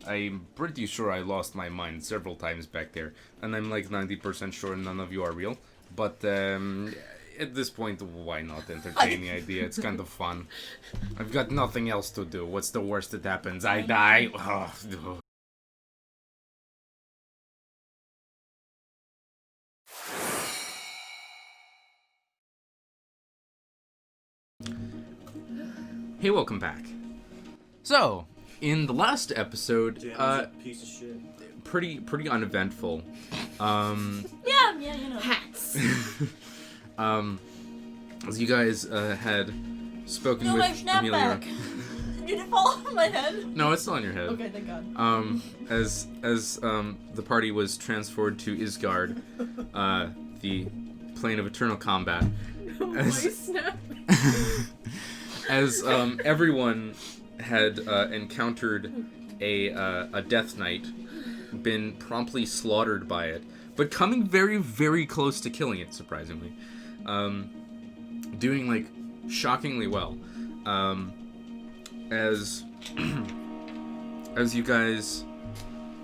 I'm pretty sure I lost my mind several times back there, and I'm like 90% sure none of you are real. But at this point, why not entertain the idea? It's kind of fun. I've got nothing else to do. What's the worst that happens? I die. Oh. Hey, welcome back. So, in the last episode, piece of shit. pretty uneventful. Yeah, you know. Hats. As you guys had spoken No, with my Amelia. snapback. Did it fall off my head? No, it's still on your head. Okay, thank God. As the party was transferred to Ysgard, the plane of eternal combat. As everyone had encountered a death knight, been promptly slaughtered by it, but coming very, very close to killing it, surprisingly. Doing, like, shockingly well. As you guys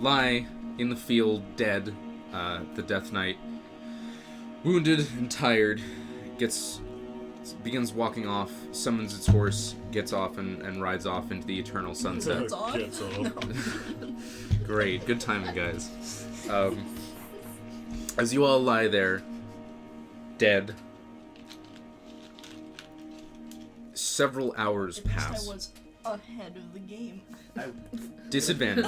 lie in the field dead, the death knight, wounded and tired, begins walking off, summons its horse, gets off, and rides off into the eternal sunset. Gets off. No. Great, good timing, guys. As you all lie there, dead, several hours At least pass. I was ahead of the game. Disadvantage.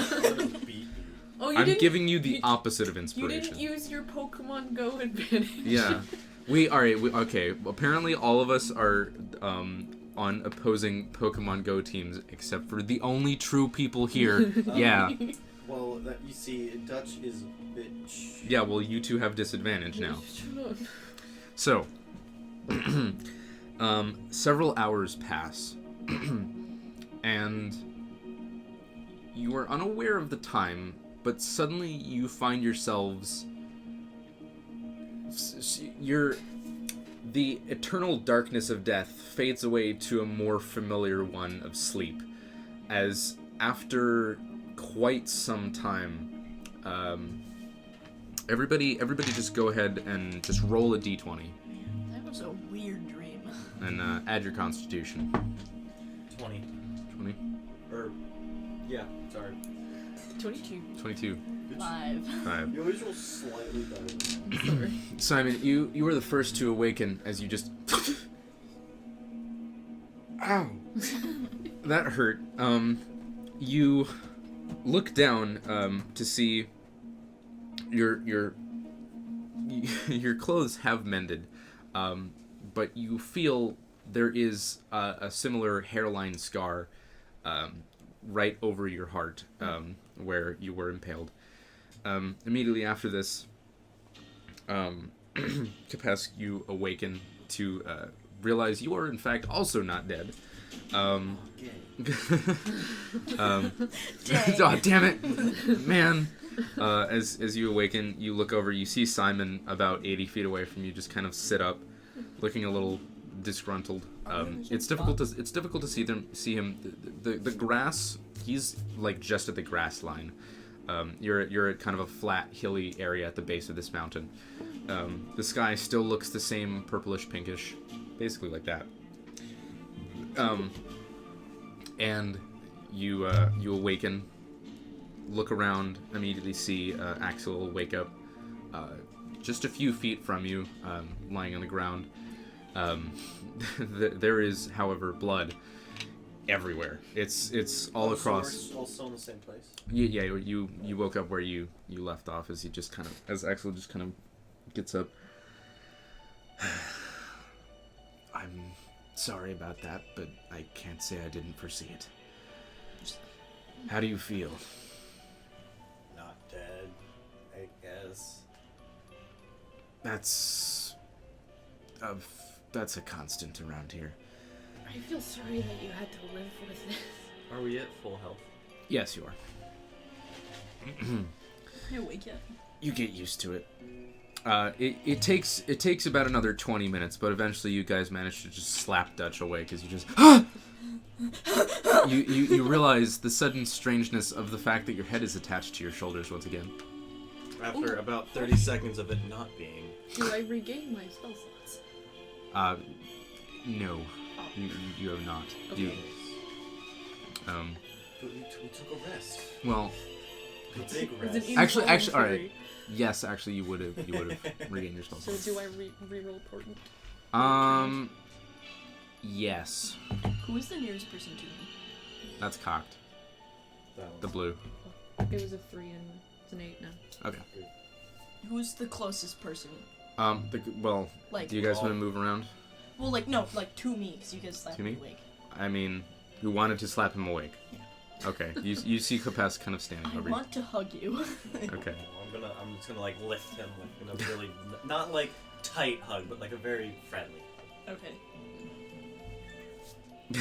Oh, you I'm didn't, giving you the you- opposite of You inspiration. didn't use your Pokemon Go advantage. Yeah. Okay. Apparently all of us are on opposing Pokemon Go teams, except for the only true people here. Yeah. Well, you see, Dutch is a bitch. Yeah, well, you two have disadvantage now. So, several hours pass, and you are unaware of the time, but suddenly you find yourselves... The eternal darkness of death fades away to a more familiar one of sleep, as after quite some time, everybody just go ahead and just roll a d20. Man, that was a weird dream. And add your constitution. 20. 20? Yeah, sorry. 22. 22. 5. You always roll slightly better than that. Sorry. Simon, you were the first to awaken as you just... Ow! That hurt. You look down to see your clothes have mended, but you feel there is a similar hairline scar right over your heart, where you were impaled. Immediately after this, Kepesk, you awaken to realize you are in fact also not dead. Oh, damn it, man! As you awaken, you look over. You see Simon about 80 feet away from you, just kind of sit up, looking a little disgruntled. It's difficult to see him. The grass. He's like just at the grass line. You're at kind of a flat, hilly area at the base of this mountain. The sky still looks the same, purplish, pinkish, basically like that. And you awaken, look around, immediately see Axel wake up, just a few feet from you, lying on the ground. There is, however, blood everywhere. It's all across. So we're all still in the same place. Yeah. You woke up where you left off as Axel just kind of gets up. I'm sorry about that, but I can't say I didn't foresee it. How do you feel? Not dead, I guess. That's a constant around here. I feel sorry that you had to live with this. Are we at full health? Yes, you are. I awake yet? You get used to it. It takes about another 20 minutes, but eventually you guys manage to just slap Dutch away because you just you realize the sudden strangeness of the fact that your head is attached to your shoulders once again. After about 30 seconds of it not being. Do I regain my spell slots? No. You have not. Okay. We took a rest. well, A big Is rest. it Actually, all involuntary? right. Yes, actually, you would have regained your spell So slots. do I reroll portent? Yes. Who is the nearest person to me? That's cocked. The blue. It was a 3 and it's an 8 now. Okay. Who's the closest person? Well, Like, do you guys want to move around? well, like, no, like, to me, because you guys slapped To me me? awake. I mean, who wanted to slap him awake? Yeah. Okay. You see Kepesk kind of standing I over you. want to hug you. Okay. I'm just gonna like lift him like in a really not like tight hug, but like a very friendly. Okay. Can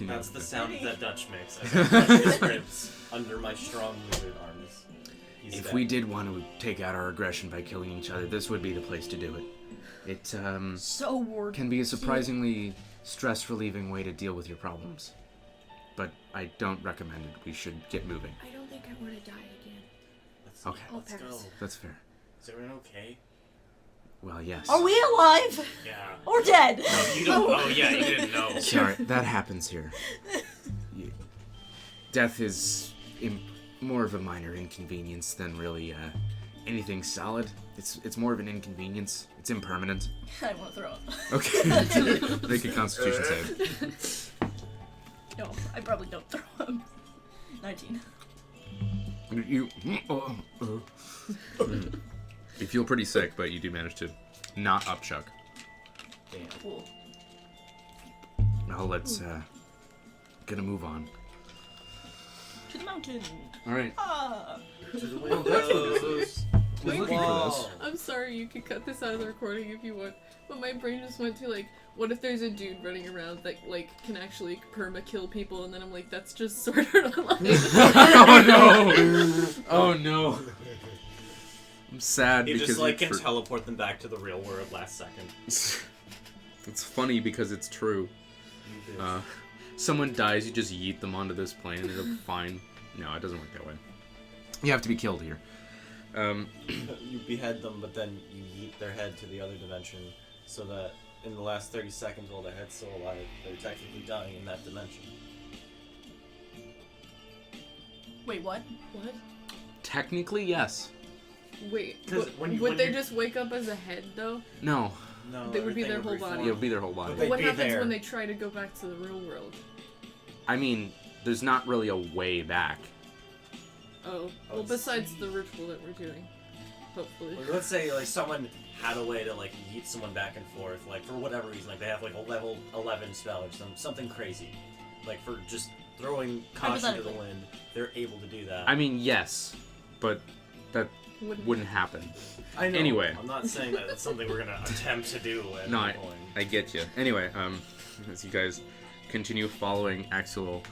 you- That's the sound that Dutch makes as I touch his ribs under my strong lizard arms. He's If dead. we did want to take out our aggression by killing each other, this would be the place to do it. It So weird. can be a surprisingly stress-relieving way to deal with your problems. But I don't recommend it. We should get moving. I don't think I want to die again. Okay. Let's I'll go. pass. That's fair. Is everyone okay? Well, yes. Are we alive? Yeah. Or dead? No, you don't. Oh yeah, you didn't know. Sorry, that happens here. Death is more of a minor inconvenience than really anything solid. It's more of an inconvenience. It's impermanent. I want to throw up. Okay. Make a Constitution save. No, I probably don't throw up. 19. You feel pretty sick, but you do manage to not upchuck. Damn. Cool. Well, let's gonna move on. To the mountain. All right. Ah. To the Oh, that's what this windows. is. We're looking for this. I'm sorry, you can cut this out of the recording if you want, but my brain just went to like, what if there's a dude running around that like can actually perma kill people, and then I'm like, that's just Sword Art Online. Oh no! Oh no! I'm sad He because just like you can teleport them back to the real world last second. It's funny because it's true. Someone dies, you just yeet them onto this plane, and it'll be fine. No, it doesn't work that way. You have to be killed here. You behead them, but then you yeet their head to the other dimension, so that in the last 30 seconds while their head's still alive, they're technically dying in that dimension. Wait, what? What? Technically, yes. Wait, 'Cause when would they you- just wake up as a head though? No. No, They would be everything their whole body. Yeah, reform. it'll be their whole body. But they'd What be happens there. when they try to go back to the real world? I mean, there's not really a way back. Oh, well, besides the ritual that we're doing, hopefully. Like, let's say like someone had a way to like yeet someone back and forth, like for whatever reason, like they have like a level 11 spell or something crazy, like for just throwing caution to the Hypothetically. wind, they're able to do that. I mean, yes, but that wouldn't happen. I know. Anyway. I'm not saying that it's something we're gonna attempt to do at No, any point. I get you. Anyway, as you guys continue following Axel,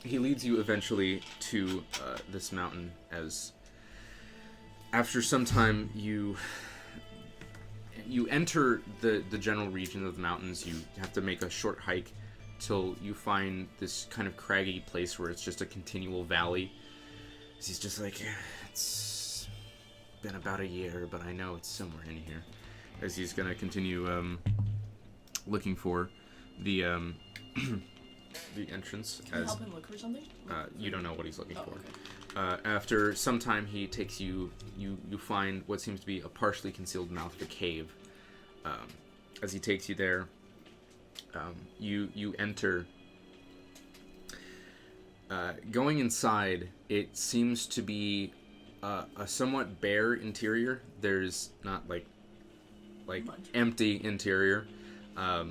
he leads you eventually to this mountain. As after some time, you enter the general region of the mountains. You have to make a short hike till you find this kind of craggy place where it's just a continual valley. He's just like, it's been about a year, but I know it's somewhere in here. As he's gonna continue looking for the the entrance. Can you As help him look for something? you don't know what he's looking Oh, for. okay. After some time, he takes you find what seems to be a partially concealed mouth of a cave. As he takes you there, you enter. Going inside, it seems to be a somewhat bare interior. There's not like Much. empty interior. Oh.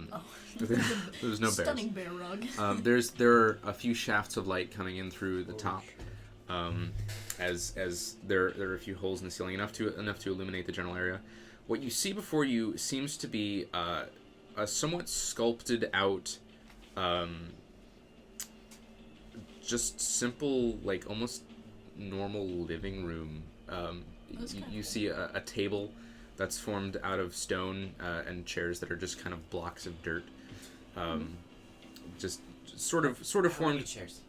There's no bears. Stunning bear rug. There are a few shafts of light coming in through the top, as there are a few holes in the ceiling, enough to illuminate the general area. What you see before you seems to be a somewhat sculpted out, just simple, like almost normal living room. You see a table that's formed out of stone and chairs that are just kind of blocks of dirt. Just sort of How many formed. chairs?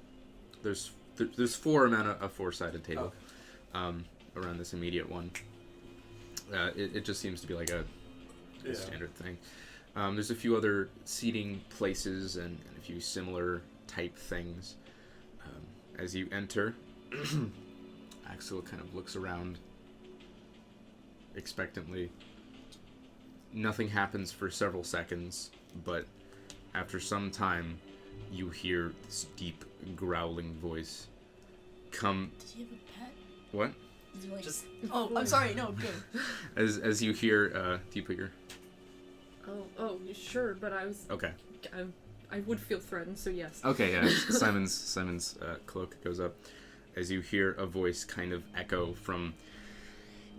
There's 4 on a 4-sided table, around this immediate one. It just seems to be like a standard thing. There's a few other seating places and a few similar type things. As you enter, Axel kind of looks around expectantly. Nothing happens for several seconds, but after some time, you hear this deep, growling voice come... Does he have a pet? What? Is he like... Just Oh, I'm sorry. No, good. As you hear... do you put your... Oh, sure, but I was... Okay. I would feel threatened, so yes. Okay, yeah. Simon's cloak goes up. As you hear a voice kind of echo from...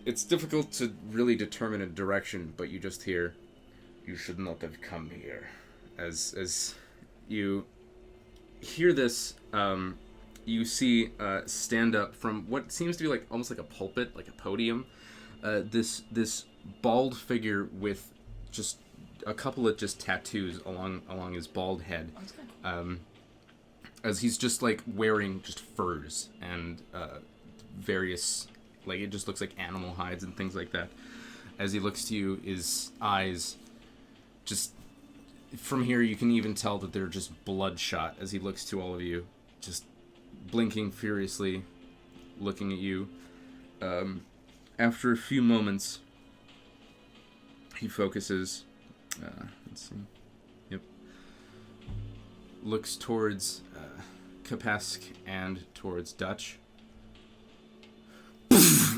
It's difficult to really determine a direction, but you just hear, "You should not have come here." As you hear this, you see stand up from what seems to be like almost like a pulpit, like a podium. This bald figure with just a couple of just tattoos along his bald head. As he's just like wearing just furs and various, like it just looks like animal hides and things like that. As he looks to you, his eyes just, from here you can even tell that they're just bloodshot as he looks to all of you, just blinking furiously, looking at you. After a few moments, he focuses, let's see, yep, looks towards Kepesk and towards Dutch,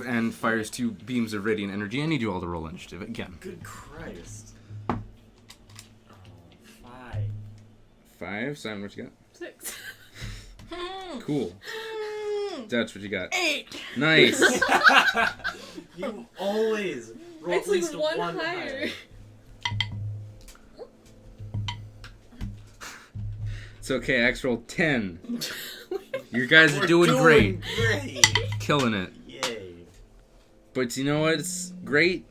and fires 2 beams of radiant energy. I need you all to roll initiative again. Good Christ. Oh, 5. 5. Simon, what you got? 6. Cool. Dutch, what you got? 8. Nice. You always roll It's at least like one higher. higher. It's okay, X rolled 10. You guys are doing great. Killing it. Yay. But you know what? It's great.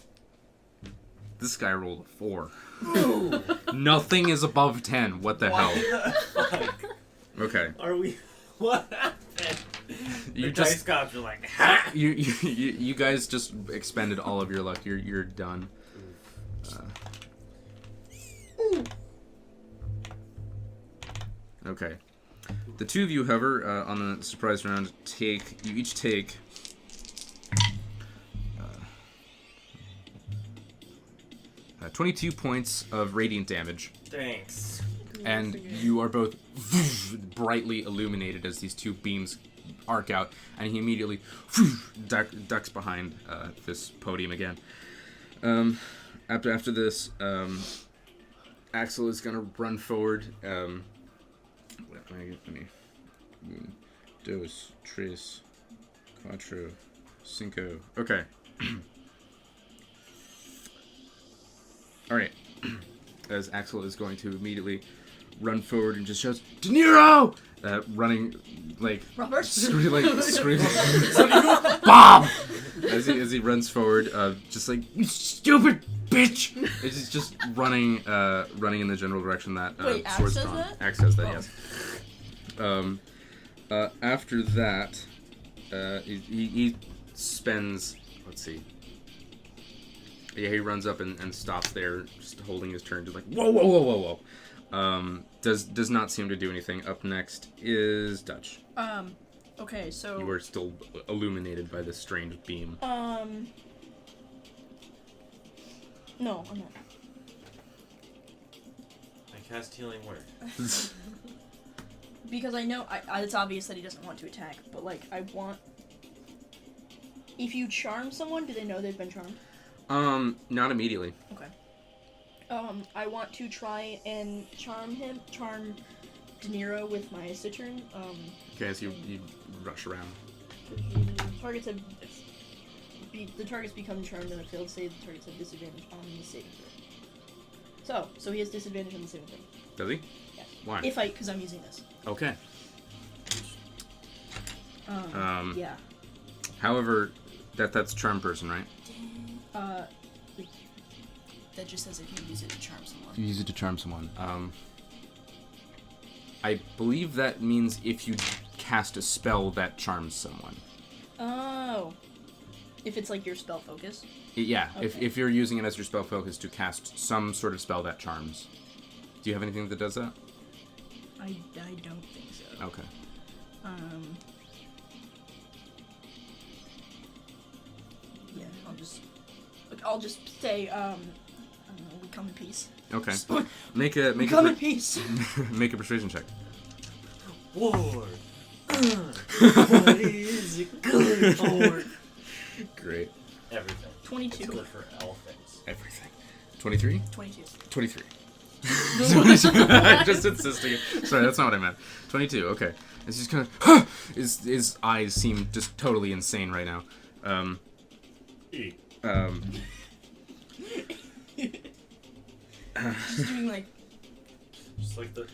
This guy rolled a 4. Ooh. Nothing is above 10. What the hell? What the fuck? Okay. Are we... What happened? You The just- dice gods are like, ha! You guys just expended all of your luck. You're done. Okay. The 2 of you, however, on the surprise round, you each take 22 points of radiant damage, Thanks. and you are both brightly illuminated as these 2 beams arc out, and he immediately ducks behind this podium again. After this, Axel is gonna run forward. Let me. 2, 3, 4, 5. Okay. All right. As Axel is going to immediately run forward and just shouts, "De Niro!" Running like Robert? screaming, "Bob!" As he runs forward, just like, "You stupid bitch!" He's just running in the general direction that Wait, Axe Sword's says drawn. that? Axe says that, Oh. yes. After that, he spends, let's see. Yeah, he runs up and stops there, just holding his turn, just like, whoa. Does not seem to do anything. Up next is Dutch. Okay, so... You are still illuminated by this strange beam. No, I'm not. I cast Healing Word. Because I know, it's obvious that he doesn't want to attack, but, like, I want... If you charm someone, do they know they've been charmed? Not immediately. Okay. I want to try and charm De Niro with my Citron. Okay, so you rush around. The targets become charmed on a failed save. The targets have disadvantage on the saving throw. So he has disadvantage on the saving throw. Does he? Yes. Why? Because I'm using this. Okay. Yeah. However, that's charm person, right? That just says if you use it to charm someone. You use it to charm someone. I believe that means if you cast a spell that charms someone. Oh. If it's like your spell focus? Yeah, Okay. if you're using it as your spell focus to cast some sort of spell that charms. Do you have anything that does that? I don't think so. Okay. Yeah, I'll just say, we come in peace. Okay. Make a Come in peace. make a persuasion check. War. What is it good for? Great. Everything. 22. It's good for all things. Everything. 23? 22. 23. Just insisting. Sorry, that's not what I meant. 22, okay. It's just kind of... His eyes seem just totally insane right now. Just doing like... Just like the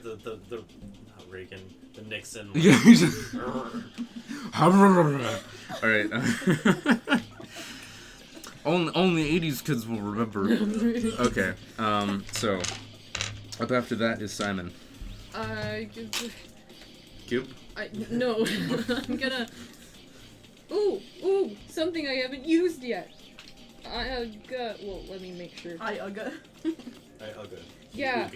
not Reagan, the Nixon. Yeah, he's just... Alright. Only 80s kids will remember. Okay, so... Up after that is Simon. Cube? No. I'm gonna... Ooh, something I haven't used yet. Well, let me make sure. I'll go. Yeah.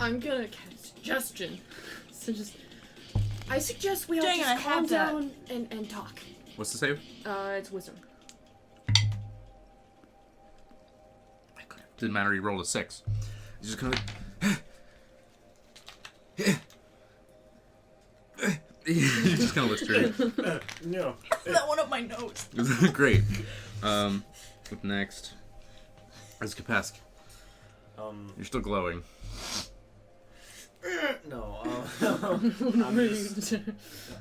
I'm gonna cast suggestion. So I suggest we all Dang, I just calm have that. down and talk. What's the save? It's wisdom. Didn't matter, he rolled a 6. He's just kind of like... he just kind of looks through it. No. that one up my nose. Great. Up next is Kepesk. You're still glowing. No.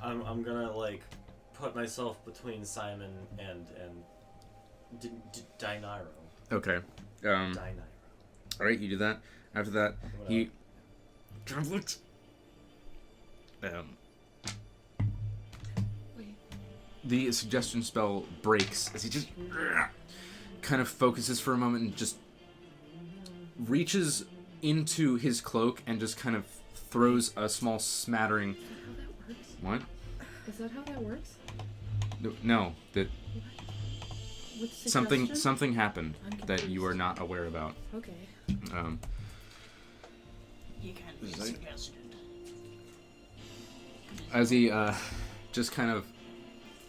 I'm gonna like put myself between Simon and Dyniro. Okay. Dyniro. Alright, you do that. After that, he... Wait. The suggestion spell breaks as he just kind of focuses for a moment and just reaches into his cloak and just kind of throws a small smattering... Is that how that works? What? No, that With suggestion? something happened I'm that you confused. are not aware about. Okay. You can't be suggested. As he just kind of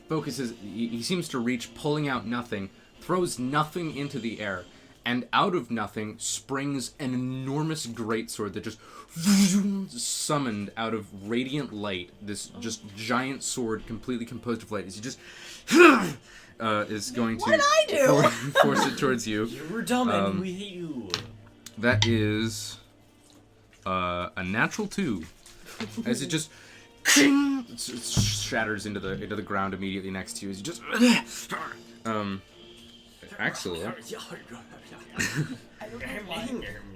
focuses, he seems to reach, pulling out nothing, throws nothing into the air, and out of nothing springs an enormous greatsword that just summoned out of radiant light. This just giant sword, completely composed of light. As he just is going What did I do? to force it towards you. You were dumb and we hate you. That is a natural 2. As it just shatters into the ground immediately next to you. As you just actually, I don't know why.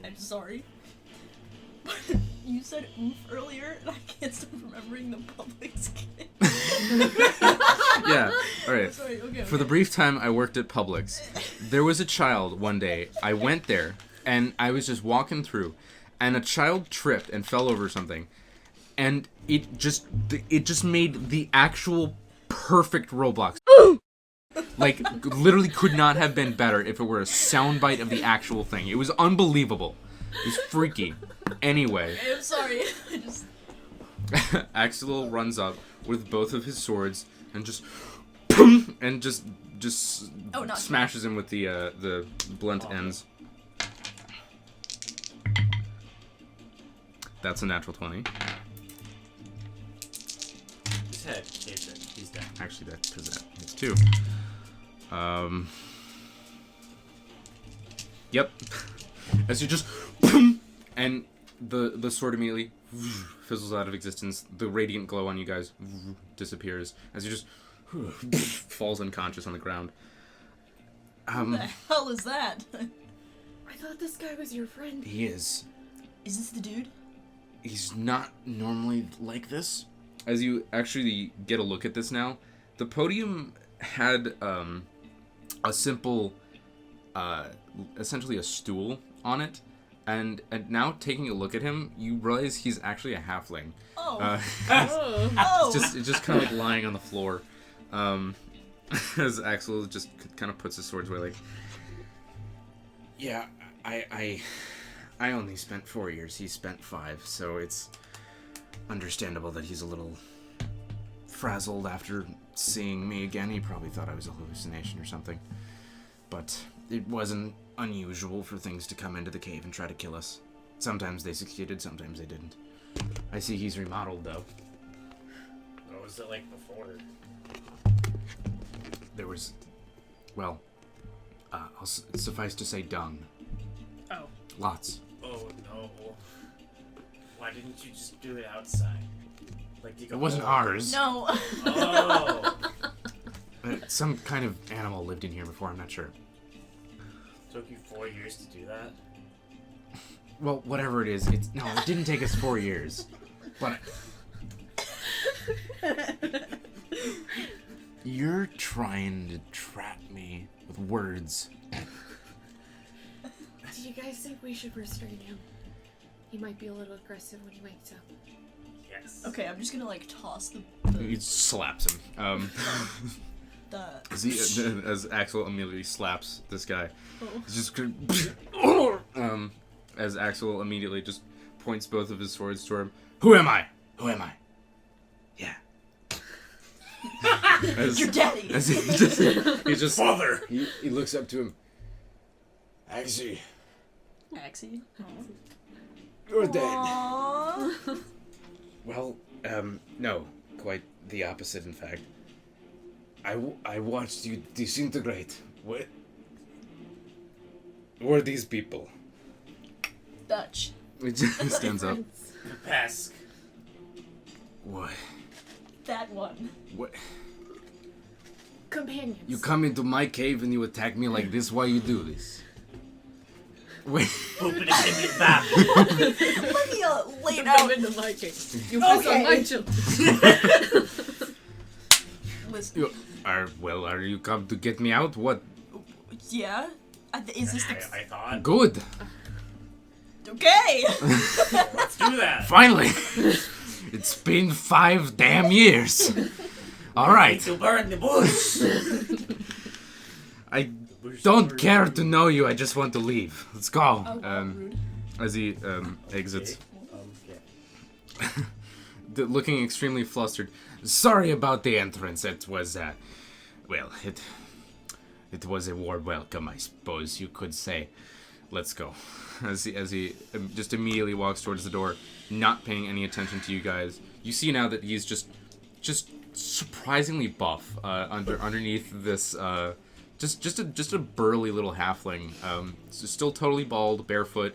I'm sorry. But you said oof earlier, and I can't stop remembering the Publix kid. yeah. All right. Sorry, okay. For the brief time I worked at Publix, there was a child one day. I went there, and I was just walking through, and a child tripped and fell over something, and it just made the actual perfect Roblox. Like, literally could not have been better if it were a soundbite of the actual thing. It was unbelievable. It was freaky. Anyway. I'm sorry. I just... Axel runs up with both of his swords and just and just smashes him with the blunt ends. That's a natural 20. His head caved in. He's dead. Actually, that's Pizzette. It's 2. Yep. As you just and the sword immediately fizzles out of existence. The radiant glow on you guys disappears as you just falls unconscious on the ground. What the hell is that? I thought this guy was your friend. He is. Is this the dude? He's not normally like this. As you actually get a look at this now, the podium had a simple, essentially a stool on it, And now taking a look at him, you realize he's actually a halfling. Oh. Oh. It's just kind of like lying on the floor. As Axel just kind of puts his swords away, like, yeah, I only spent 4 years. He spent 5, so it's understandable that he's a little frazzled after seeing me again. He probably thought I was a hallucination or something. But it wasn't unusual for things to come into the cave and try to kill us. Sometimes they succeeded, sometimes they didn't. I see he's remodeled, though. What was it like before? There was, well, I'll suffice to say dung. Oh. Lots. Oh no. Why didn't you just do it outside? Like you It wasn't ours. No. Oh. Some kind of animal lived in here before, I'm not sure. Took you 4 years to do that? Well, whatever it is, it didn't take us 4 years. But you're trying to trap me with words. Do you guys think we should restrain him? He might be a little aggressive when he wakes up. Yes. Okay, I'm just gonna like toss the He slaps him. As Axel immediately slaps this guy. Oh. He's just as Axel immediately just points both of his swords toward him. Who am I? Who am I? Yeah. Your daddy. As he just Father! He looks up to him. Actually, Axie. you're dead. Aww. Well, no. Quite the opposite, in fact. I watched you disintegrate. What? Who are these people? Dutch. He just stands up. Kepesk. What? That one. What? Companions. You come into my cave and you attack me like this? Why you do this? Wait. Open it, give me back. Let me lay it Come out. into my case. You piss on my children. Listen. Are you come to get me out? What? Yeah. Is this the? I thought. Good. Okay. Let's do that. Finally. It's been 5 damn years. All right. To burn the bush. I don't care to know you. I just want to leave. Let's go. Oh, rude. As he exits, Okay. looking extremely flustered. Sorry about the entrance. It was, well, it was a warm welcome, I suppose you could say. Let's go. As he just immediately walks towards the door, not paying any attention to you guys. You see now that he's just surprisingly buff underneath this just a burly little halfling. Still totally bald, barefoot.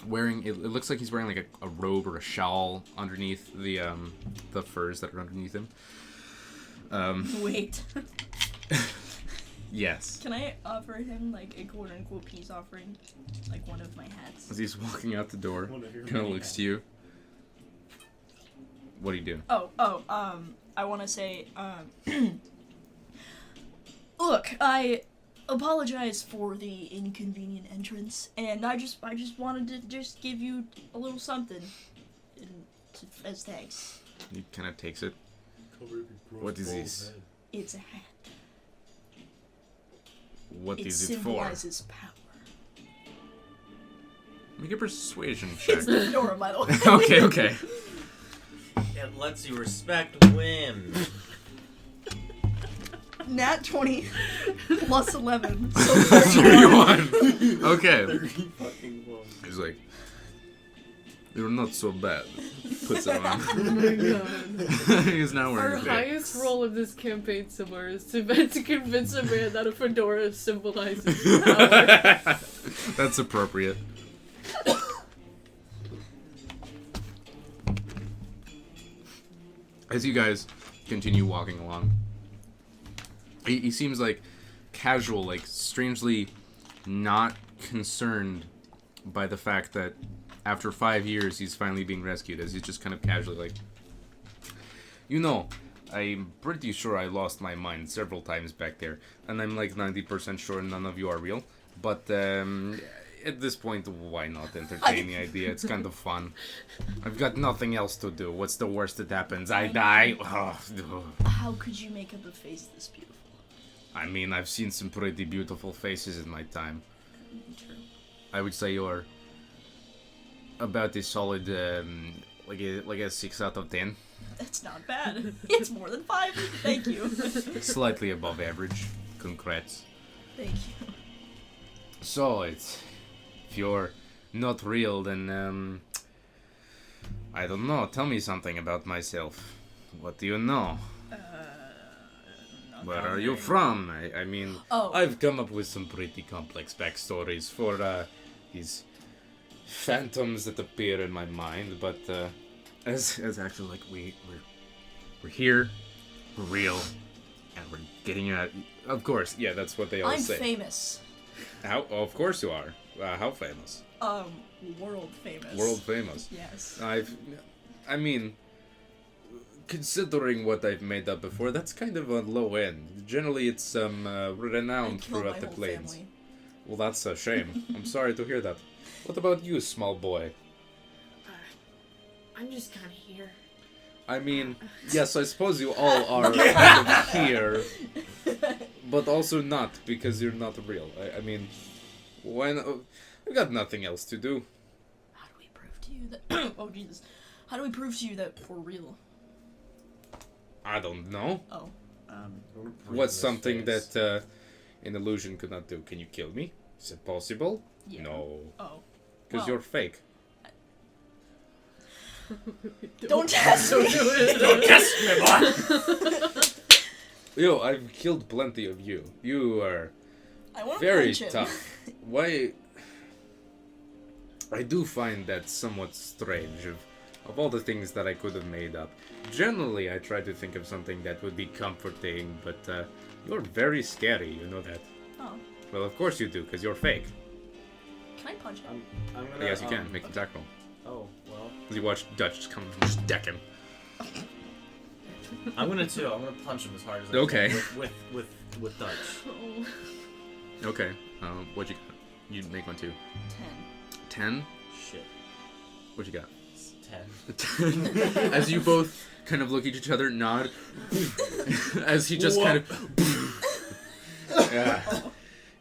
Wearing it looks like he's wearing like a robe or a shawl underneath the furs that are underneath him. Wait. Yes. Can I offer him like a quote unquote peace offering, like one of my hats? As he's walking out the door, One of your kind of many looks hats. to you. What do you do? I want to say, look, I apologize for the inconvenient entrance, and I just wanted to just give you a little something, as thanks. He kind of takes it. What is this? It's a hat. What It is it for? symbolizes power. Make a persuasion check. It's the fedora, by the way. Okay. It lets you respect win. Nat 20 plus 11. So 31. Okay. Fucking close. He's like, you're not so bad. Puts it on. Oh my god. He's now Our wearing it. highest roll of this campaign so far is to convince a man that a fedora symbolizes power. That's appropriate. As you guys continue walking along, he seems like casual, like strangely not concerned by the fact that after 5 years he's finally being rescued, as he's just kind of casually like, you know, I'm pretty sure I lost my mind several times back there, and I'm like 90% sure none of you are real, but at this point, why not entertain the idea? It's kind of fun. I've got nothing else to do. What's the worst that happens? I die. How could you make up a face this beautiful? I mean, I've seen some pretty beautiful faces in my time. True. I would say you're about a solid, like a 6 out of 10. That's not bad. It's more than 5. Thank you. Slightly above average. Congrats. Thank you. So, if you're not real, then, I don't know. Tell me something about myself. What do you know? Where are you from? I mean, I've come up with some pretty complex backstories for, these phantoms that appear in my mind, but, as actually, like, we're here, we're real, and we're getting at. Of course, yeah, that's what they all say. I'm famous. How? Oh, of course you are. How famous? World famous. World famous. Yes. I mean, considering what I've made up before, that's kind of a low end. Generally, it's renowned throughout the plains. Family. Well, that's a shame. I'm sorry to hear that. What about you, small boy? I'm just kind of here. I mean, yes, I suppose you all are kind of here, but also not, because you're not real. I mean, I've got nothing else to do. How do we prove to you that... oh, Jesus. How do we prove to you that we're real? I don't know. Oh. What's something that an illusion could not do? Can you kill me? Is it possible? Yeah. No. Oh. Because you're fake. Don't test me! Don't test me, boy! Yo, I've killed plenty of you. You are I want to very punch him. tough. Why? I do find that somewhat strange. Of all the things that I could have made up, generally I try to think of something that would be comforting, but you're very scary. You know that. Oh. Well, of course you do, because you're fake. Can I punch him? I'm gonna. Yes, you can. Make the attack roll. Oh well. As you watch Dutch just come and just deck him. I'm gonna punch him as hard as I Okay. can with Dutch. Oh. Okay. What'd you got? You make one too. 10. 10? Shit. What you got? It's 10. 10. As you both kind of look at each other, nod. As he just kind of... Yeah.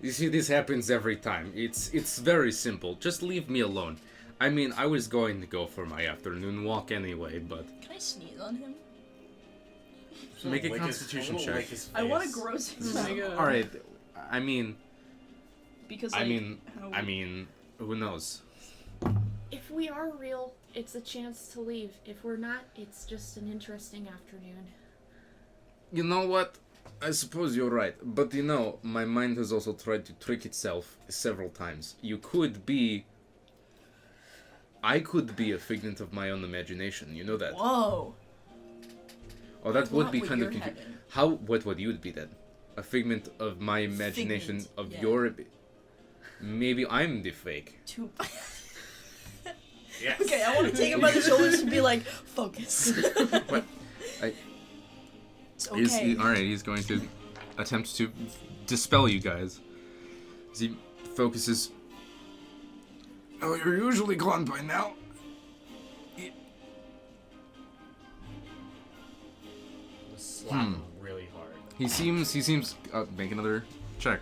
You see, this happens every time. It's very simple. Just leave me alone. I mean, I was going to go for my afternoon walk anyway, but... Can I sneeze on him? Make a constitution check. I want to gross him Oh my out. god. Alright, I mean... Because, I like, mean, who knows? If we are real, it's a chance to leave. If we're not, it's just an interesting afternoon. You know what? I suppose you're right. But you know, my mind has also tried to trick itself several times. I could be a figment of my own imagination. You know that? Whoa. Oh, that would be What kind of you're confusing. having. What would you be then? A figment of my imagination Figment, of yeah. your... Maybe I'm the fake. Too... Yes. Okay, I want to take him by the shoulders and be like, focus. What? It's okay. Alright, he's going to attempt to dispel you guys. As he focuses... Oh, you're usually gone by now. Slap him really hard. He seems, make another check.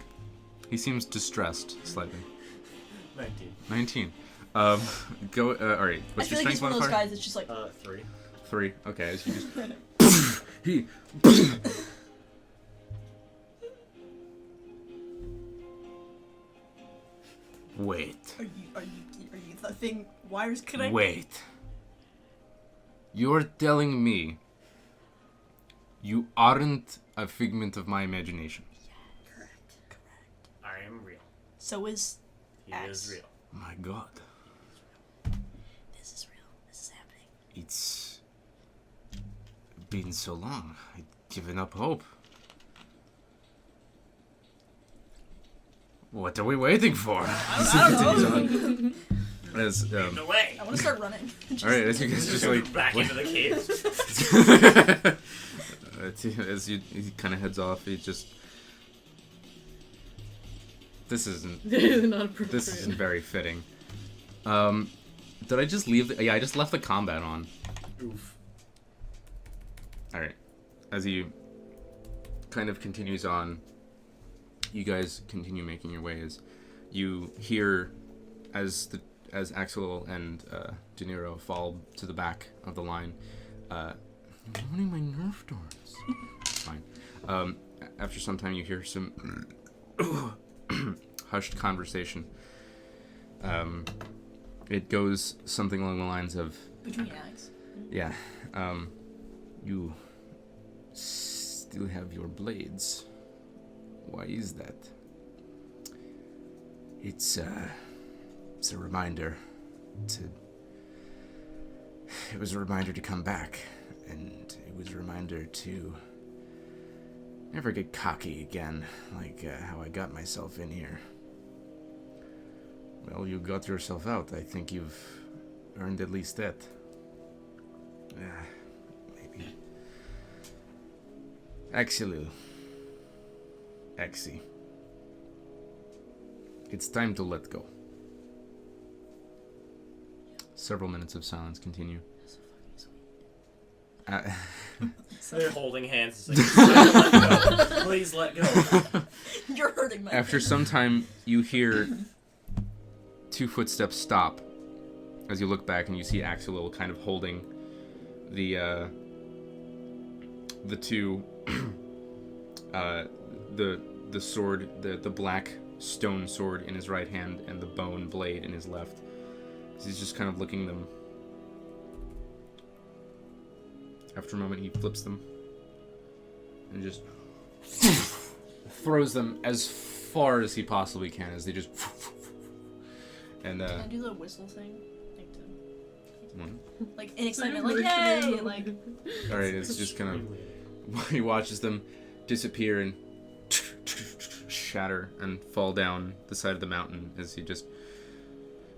He seems distressed, slightly. 19. 19. Go, alright, I what's feel your like he's strength one of those modifier? guys that's just like, 3. 3, okay, as he just... he... Wait. are you the thing, wires connected? Wait. You're telling me you aren't a figment of my imagination? Correct. I am real. So is He Axe. is real. My god. This is real. This is happening. It's been so long. I'd given up hope. What are we waiting for? I don't know. As, Lead the way. I want to start running. alright, as you guys just like... Back into the cave. As he kind of heads off, he just... This isn't Not appropriate. this isn't very fitting. Did I just leave? Yeah, I just left the combat on. Oof. All right. As he kind of continues on, you guys continue making your way as you hear as Axel and De Niro fall to the back of the line. You're ruining my Nerf darts. It's fine. After some time, you hear some hushed conversation. It goes something along the lines of, Between acts. yeah, you still have your blades. Why is that? It's a reminder it was a reminder to come back, and it was a reminder to never get cocky again, like how I got myself in here. Well, you got yourself out. I think you've earned at least that. Maybe. Axel. Axie. It's time to let go. Several minutes of silence continue. They're holding hands. It's like, please let go. You're hurting my After some time, you hear 2 footsteps stop as you look back and you see Axel kind of holding the two the sword, the black stone sword in his right hand and the bone blade in his left. So he's just kind of looking them. After a moment, he flips them and just throws them as far as he possibly can as they just and Can I do the whistle thing? one. Like in excitement, like yay! Like All right, it's just kind of he watches them disappear and shatter and fall down the side of the mountain as he just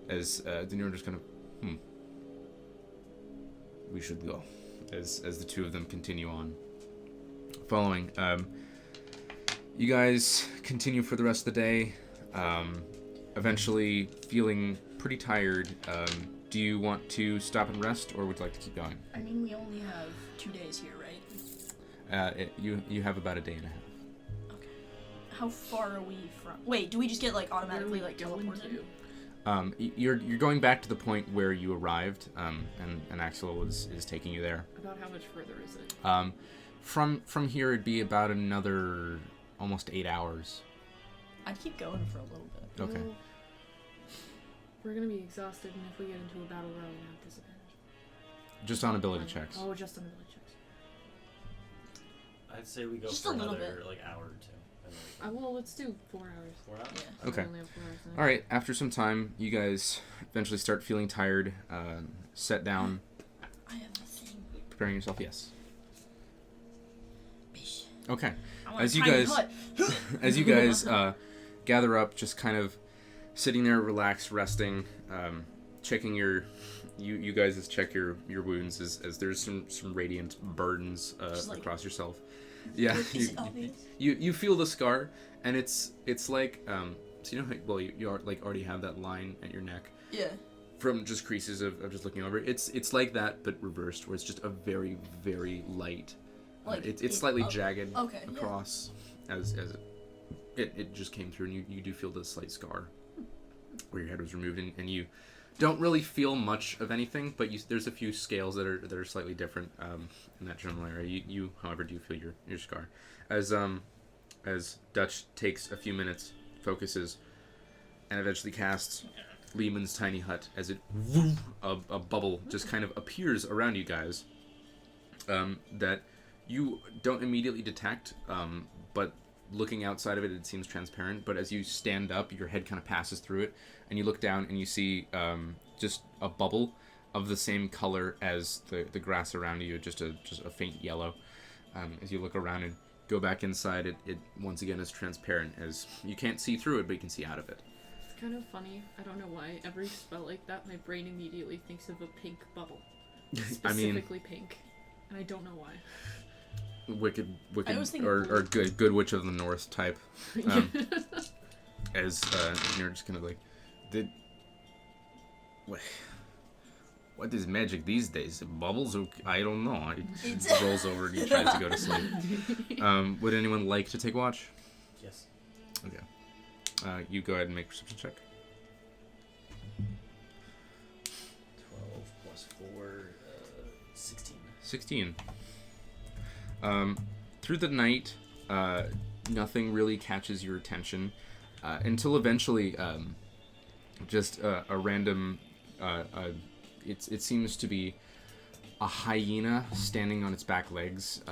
De Niro just kind of we should go as the two of them continue on following. You guys continue for the rest of the day, eventually feeling pretty tired. Do you want to stop and rest, or would you like to keep going? I mean, we only have 2 days here, right? You have about a day and a half. Okay. How far are we from? Wait, do we just get like automatically like teleported? You're going back to the point where you arrived, and Axel is taking you there. About how much further is it? From here it'd be about another almost 8 hours. I'd keep going for a little bit. Okay. Well, we're gonna be exhausted, and if we get into a battle, we're gonna have disadvantage. Just on ability checks. Oh, just on ability checks. I'd say we go Just for a little another bit. like hour or two. And then Well, let's do 4 hours. 4 hours. Yeah. Okay. We only have 4 hours now. All right. After some time, you guys eventually start feeling tired. Set down, I have a thing. preparing yourself. Yes. Bish. Okay. I want As a you tiny guys- hut. As you guys gather up, just kind of sitting there, relaxed, resting, checking you guys check your wounds as there's some radiant burdens Just like- across yourself. Yeah, Is it obvious? you feel the scar, and it's like so you know how, well you are, like already have that line at your neck Yeah. from just creases of just looking over. It's like that but reversed, where it's just a very very light. Like It's slightly jagged okay, yeah. across as it just came through, and you do feel the slight scar where your head was removed, and you don't really feel much of anything, but there's a few scales that are slightly different in that general area. You however do feel your scar as Dutch takes a few minutes, focuses, and eventually casts Lehman's tiny hut as a bubble just kind of appears around you guys that you don't immediately detect, but looking outside of it, it seems transparent. But as you stand up, your head kind of passes through it, and you look down and you see just a bubble of the same color as the grass around you, just a faint yellow. As you look around and go back inside, it once again is transparent, as you can't see through it, but you can see out of it. It's kind of funny. I don't know why. Every spell like that, my brain immediately thinks of a pink bubble. I mean, Specifically pink. And I don't know why. wicked I was thinking or good witch of the north type. as you're just kind of like, what is magic these days? Bubbles? I don't know. He rolls over and he tries to go to sleep. Would anyone like to take watch? Yes. Okay. You go ahead and make a perception check. 12 plus 4, 16. 16. Through the night, nothing really catches your attention until eventually, just a random. It seems to be a hyena standing on its back legs.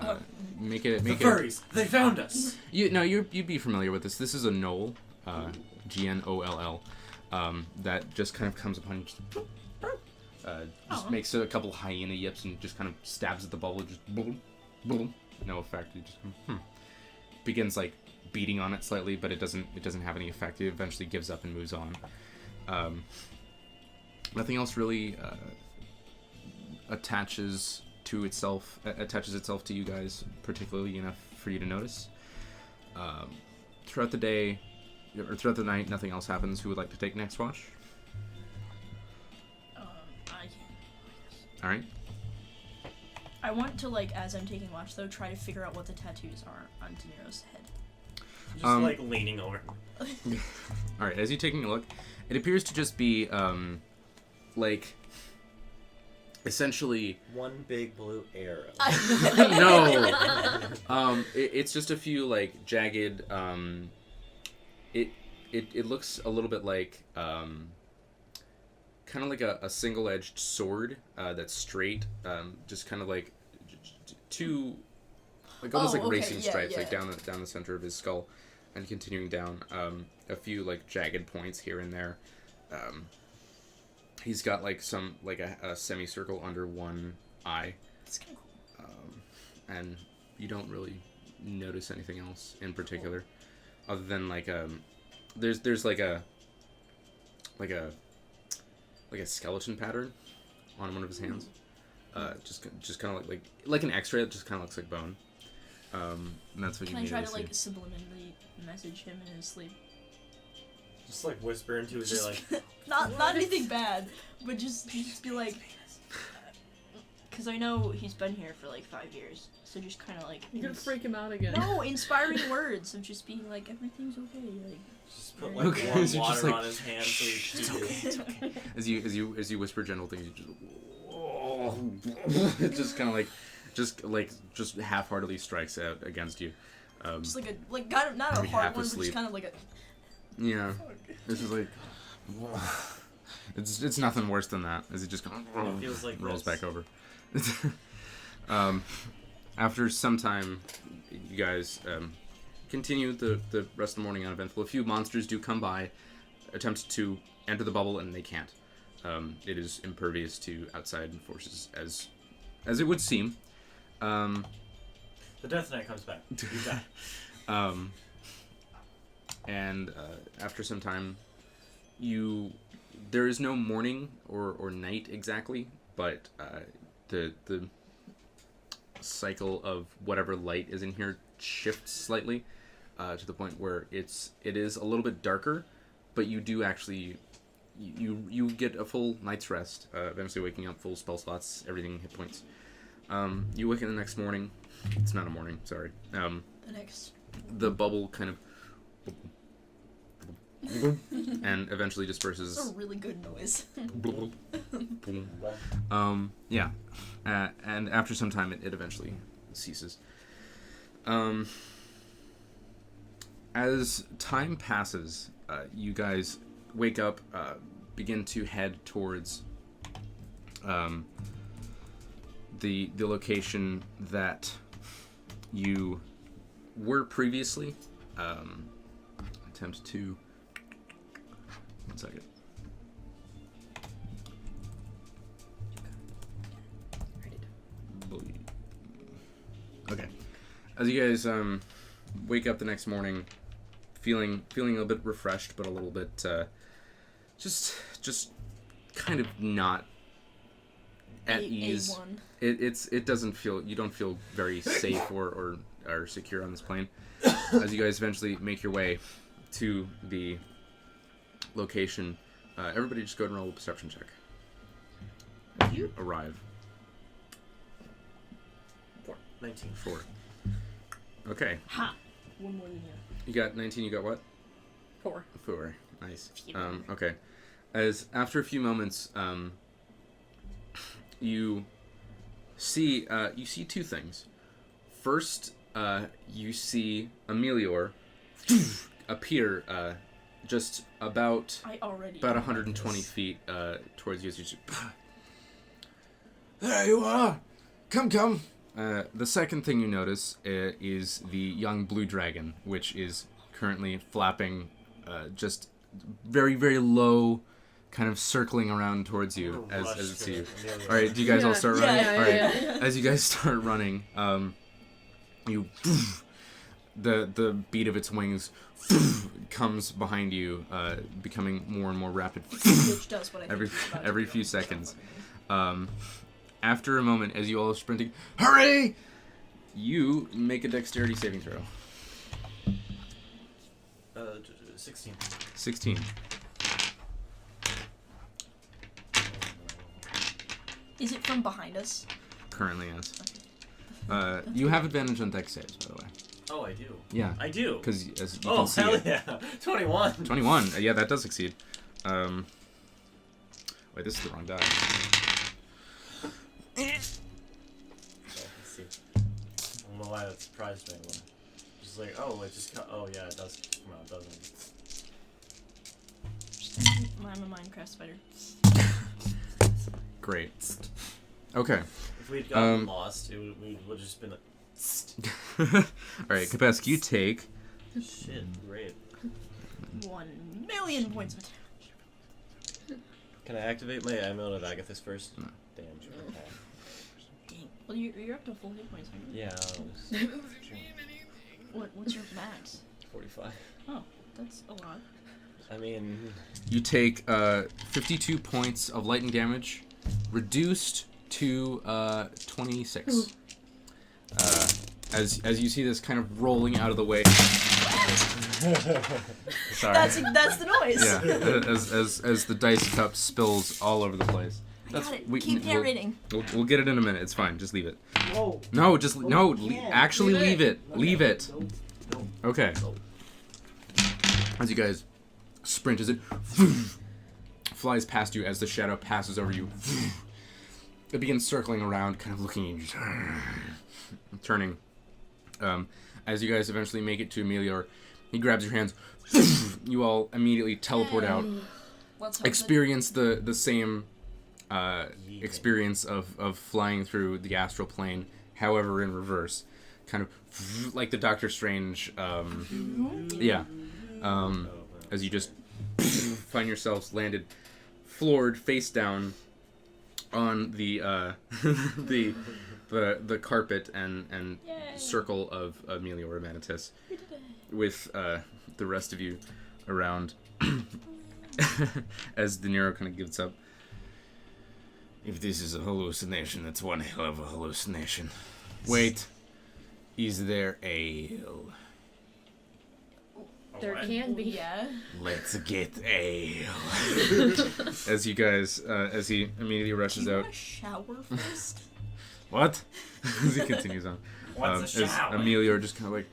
Make The it. furries! They found us! You'd be familiar with this. This is a gnoll, Gnoll, that just kind of comes upon you. Just makes a couple hyena yips and just kind of stabs at the bubble. Just boom, boom. No effect. It just begins like beating on it slightly, but it doesn't have any effect. It eventually gives up and moves on. Nothing else really attaches itself to you guys particularly enough for you to notice. Throughout the day or throughout the night, nothing else happens. Who would like to take next watch? I can. All right. I want to, like, as I'm taking watch, though, try to figure out what the tattoos are on De Niro's head. Just, like, leaning over. All right. As you're taking a look, it appears to just be, like, essentially... One big blue arrow. No! It's just a few, like, jagged, It looks a little bit like, kind of like a single-edged sword that's straight, just kind of like two, like almost like racing stripes, like down the center of his skull, and continuing down, a few like jagged points here and there. He's got like a semicircle under one eye. That's kind of cool. And you don't really notice anything else in particular, other than like there's like a skeleton pattern on one of his hands. Just kind of like an X-ray that just kind of looks like bone. And that's what Can you I try to see. like subliminally message him in his sleep? Just like whisper into his ear, like, not anything bad, but just be like, because I know he's been here for like 5 years, so just kind of like. You're gonna freak him out again. No, inspiring words of just being like everything's okay. Like just put like Okay, warm so just, water like, on his hand so he it's okay. As you whisper gentle things, you just just kind of like just half-heartedly strikes out against you. Just like kind of not a Maybe hard half one, but asleep. just kind of like a. Yeah, this is like it's nothing worse than that. As it just kind It of feels like rolls this. back over. After some time, you guys continue the rest of the morning uneventful. A few monsters do come by, attempt to enter the bubble, and they can't. It is impervious to outside forces, as it would seem. The Death Knight comes back. You die. And after some time, there is no morning or night exactly, but the cycle of whatever light is in here shifts slightly to the point where it is a little bit darker, but you do actually you get a full night's rest, eventually waking up, full spell slots, everything, hit points. You wake in the next morning. It's not a morning, sorry. The bubble kind of and eventually disperses. That's a really good noise. Yeah. And after some time, it eventually ceases. As time passes, you guys wake up, begin to head towards the location that you were previously. Attempt to... 1 second. Okay. As you guys wake up the next morning, feeling a little bit refreshed, but a little bit just kind of not at ease. A1. It doesn't feel, you don't feel very safe or secure on this plane. As you guys eventually make your way to the location. Everybody just go ahead and roll a perception check. You arrive. 19. 4. Okay. Ha! One more than you. You got 19, you got what? 4. 4. Nice. Okay. As after a few moments, you see two things. First, you see Emilior appear just about 120 feet towards you. There you are! Come! The second thing you notice is the young blue dragon, which is currently flapping just very, very low, kind of circling around towards you as it sees you. Alright, do you guys all start running? Alright, as you guys start running, the beat of its wings comes behind you, becoming more and more rapid Which does what I think every few seconds. After a moment, as you all are sprinting, hurry! You make a dexterity saving throw. 16. 16. Is it from behind us? Currently, yes. You have advantage on dex saves, by the way. Oh, I do. Yeah. I do. Because as you Oh, can see hell it. yeah. 21. 21. Yeah, that does succeed. Wait, this is the wrong die. Let's see. I don't know why that surprised me. Just like, oh, it just oh yeah, it does come out, doesn't it? I'm a Minecraft spider. Great. Okay. If we'd gotten lost, we would have just been like, Alright, Kepesk, you take... shit, great. 1,000,000 points of damage. Can I activate my amulet of Agathis first? No. Damn, sure. Okay. Dang. Well, you're up to full hit points, aren't you? Yeah, What's your max? 45. Oh, that's a lot. I mean... You take 52 points of lightning damage, reduced to 26. As you see this kind of rolling out of the way. Sorry. That's the noise. Yeah. As the dice cup spills all over the place. Got it. Keep narrating. We'll get it in a minute. It's fine. Just leave it. Whoa. No, just no. Actually, leave it. Okay. Leave it. No. Okay. As you guys sprint, as it flies past you, as the shadow passes over you, it begins circling around, kind of looking at you, turning. As you guys eventually make it to Emilior, he grabs your hands. You all immediately teleport out. Let's hope Experience the same experience of flying through the astral plane, however in reverse, kind of like the Doctor Strange. As you just find yourselves landed, floored face down on the the carpet and circle of Emilior Amanitus, with the rest of you around. As De Niro kind of gives up. If this is a hallucination, that's one hell of a hallucination. Wait, is there ale? There can be. Yeah. Let's get ale. As you guys, as he immediately rushes Do you out. want to shower first? What? As he continues on. What's a as shower? Emilio just kind of like,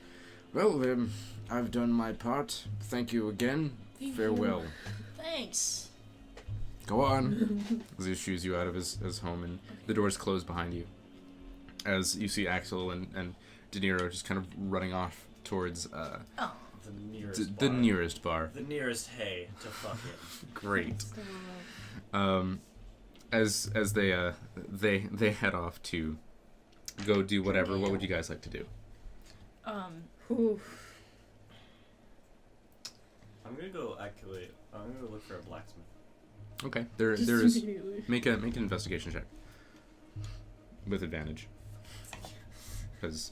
well, I've done my part. Thank you again. Farewell. Thanks. Go on. As he shoos you out of his home, and the doors close behind you. As you see Axel and De Niro just kind of running off towards Oh. The the nearest nearest bar. bar. The nearest hay to fuck it. Great. As they head off to go do whatever. What would you guys like to do? Oof. I'm gonna go look for a blacksmith. Okay. There Just is. immediately. Make an investigation check with advantage, because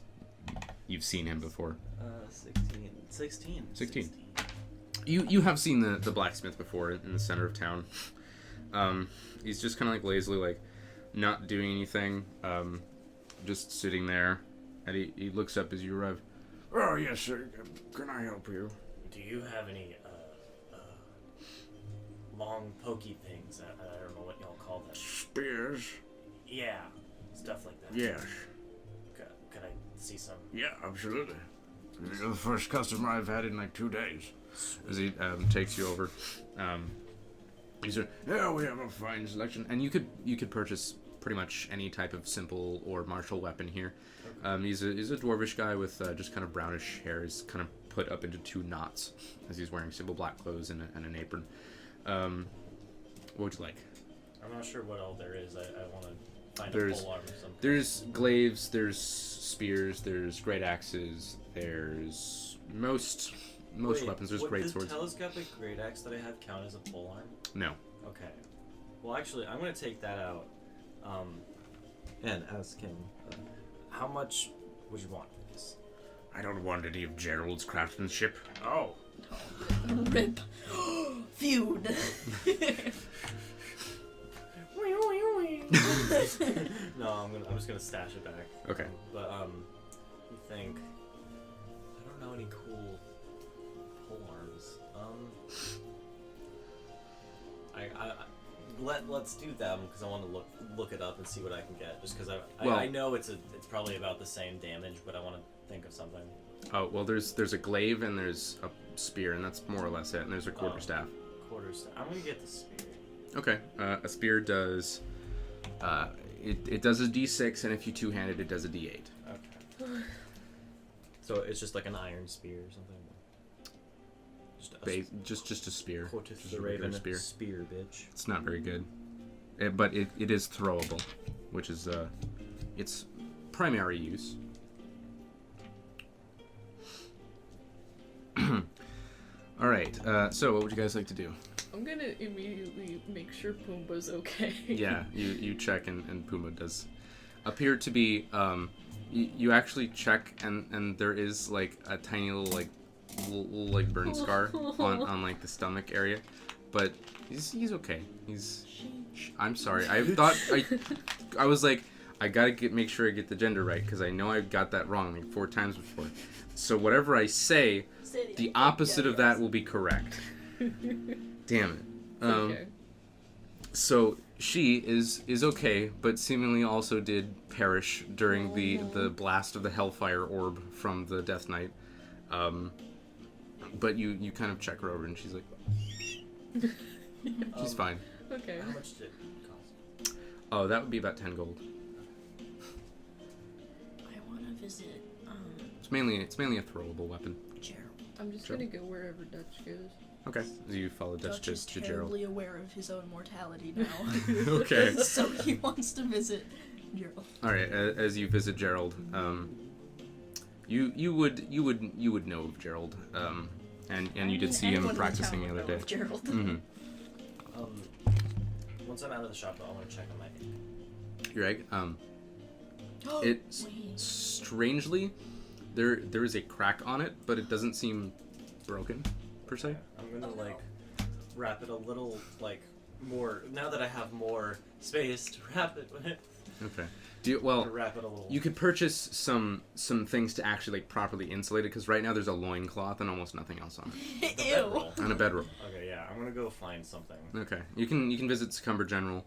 you've seen him before. 16. You have seen the blacksmith before in the center of town. He's just kind of like lazily, like, not doing anything, just sitting there, and he looks up as you arrive. Oh yes, sir. Can I help you? Do you have any long, pokey things. I don't know what y'all call them. Spears? Yeah, stuff like that. Yes. Could I see some? Yeah, absolutely. You're the first customer I've had in like 2 days. As he takes you over, he said, Yeah, we have a fine selection. and you could purchase pretty much any type of simple or martial weapon here. He's a dwarvish guy with just kind of brownish hair. He's kind of put up into 2 knots as he's wearing simple black clothes and an apron. What would you like? I'm not sure what all there is. I want to find There's- a pole arm or something. There's glaives, there's spears, there's great axes, there's most Wait, weapons. There's what, great does swords. telescopic great axe that I have count as a pole arm? No. Okay. Well, actually, I'm gonna take that out. And ask him, how much would you want for this? I don't want any of Gerald's craftsmanship. Oh. Rip. Feud. No, I'm just gonna stash it back. Okay. But you think? I don't know any cool pole arms. Let's do them because I want to look it up and see what I can get. Just because I know it's probably about the same damage, but I want to think of something. Oh well, there's a glaive and there's a spear, and that's more or less it. And there's a quarterstaff. Quarterstaff. I'm gonna get the spear. Okay. A spear does. It does a D6, and if you two-handed, it does a D8. Okay. So it's just like an iron spear or something. Just a spear. Cortus Just the a regular Raven spear. bitch. It's not very good, but it is throwable, which is its primary use. All right. So what would you guys like to do? I'm gonna immediately make sure Pumbaa's okay. Yeah, you check and Puma does appear to be. You actually check and there is like a tiny little like burn scar on like the stomach area, but he's okay. I'm sorry. I thought I was like I gotta make sure I get the gender right because I know I got that wrong like 4 times before. So whatever I say, the opposite of that will be correct. Damn it. Okay. So she is okay, but seemingly also did perish during the blast of the Hellfire Orb from the Death Knight. But you kind of check her over and she's like, she's fine. Okay. How much did it cost? Oh, that would be about 10 gold. I want to visit It's mainly a throwable weapon. Gerald. I'm just Sure. gonna go wherever Dutch goes. Okay. So you follow Dutch Dutch is to Gerald. terribly aware of his own mortality now. Okay. So he wants to visit Gerald. All right. As you visit Gerald, you would know of Gerald, and you did see him Anyone in practicing town the would other know day. of Gerald. Mm-hmm. Once I'm out of the shop, I want to check on my egg. Your egg. It's Wait. strangely there is a crack on it, but it doesn't seem broken per se. I'm gonna like wrap it a little like more now that I have more space to wrap it with. Okay. I'm gonna wrap it a little. You could purchase some things to actually like properly insulate it because right now there's a loincloth and almost nothing else on it. The Ew. bedroll. And a bedroll. Okay, yeah, I'm gonna go find something. Okay. You can visit Succumber General,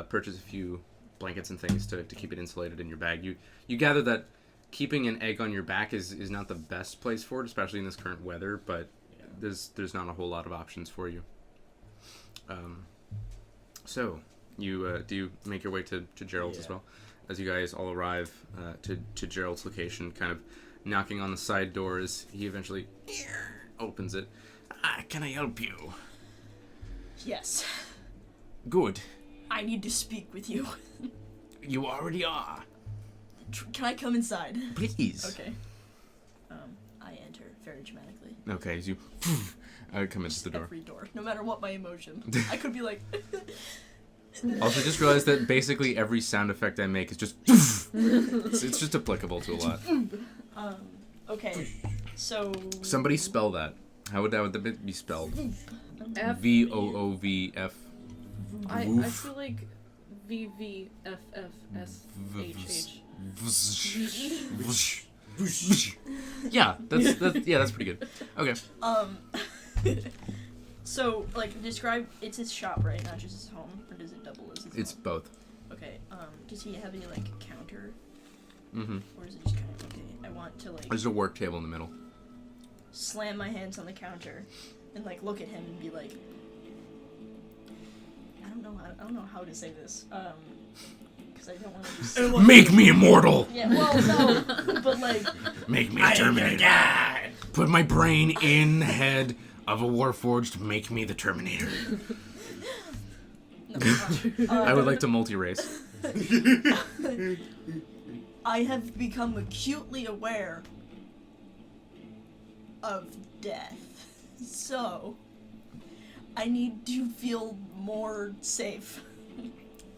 purchase a few blankets and things to keep it insulated in your bag. You gather that keeping an egg on your back is not the best place for it, especially in this current weather, but Yeah. there's not a whole lot of options for you. So you do you make your way to Gerald's as Yeah. well? As you guys all arrive to Gerald's location, kind of knocking on the side doors, he eventually opens it. Can I help you? Yes. Good. I need to speak with you. You already are. Can I come inside? Please. Okay. I enter very dramatically. Okay, as you come into the door. Every door, no matter what my emotion. I could be like. Also, just realize that basically every sound effect I make is just. It's just applicable to a lot. Okay. So. Somebody spell that. How would that be spelled? F- VOOVF. I Woof. feel like VVFFSHH. Yeah, that's pretty good. Okay. So, like, describe, it's his shop, right? Not just his home? Or does it double as his It's home? both. Okay, does he have any, like, counter? Mm-hmm. Or is it just kind of, okay, I want to, like, There's a work table in the middle. slam my hands on the counter and, like, look at him and be like, I don't know how to say this, because I don't want to just... Make me immortal! Yeah, well, no, but, like... Make me a Terminator! Put my brain in the head of a Warforged, make me the Terminator. No, I would like to multi-race. I have become acutely aware of death, so I need to feel more safe,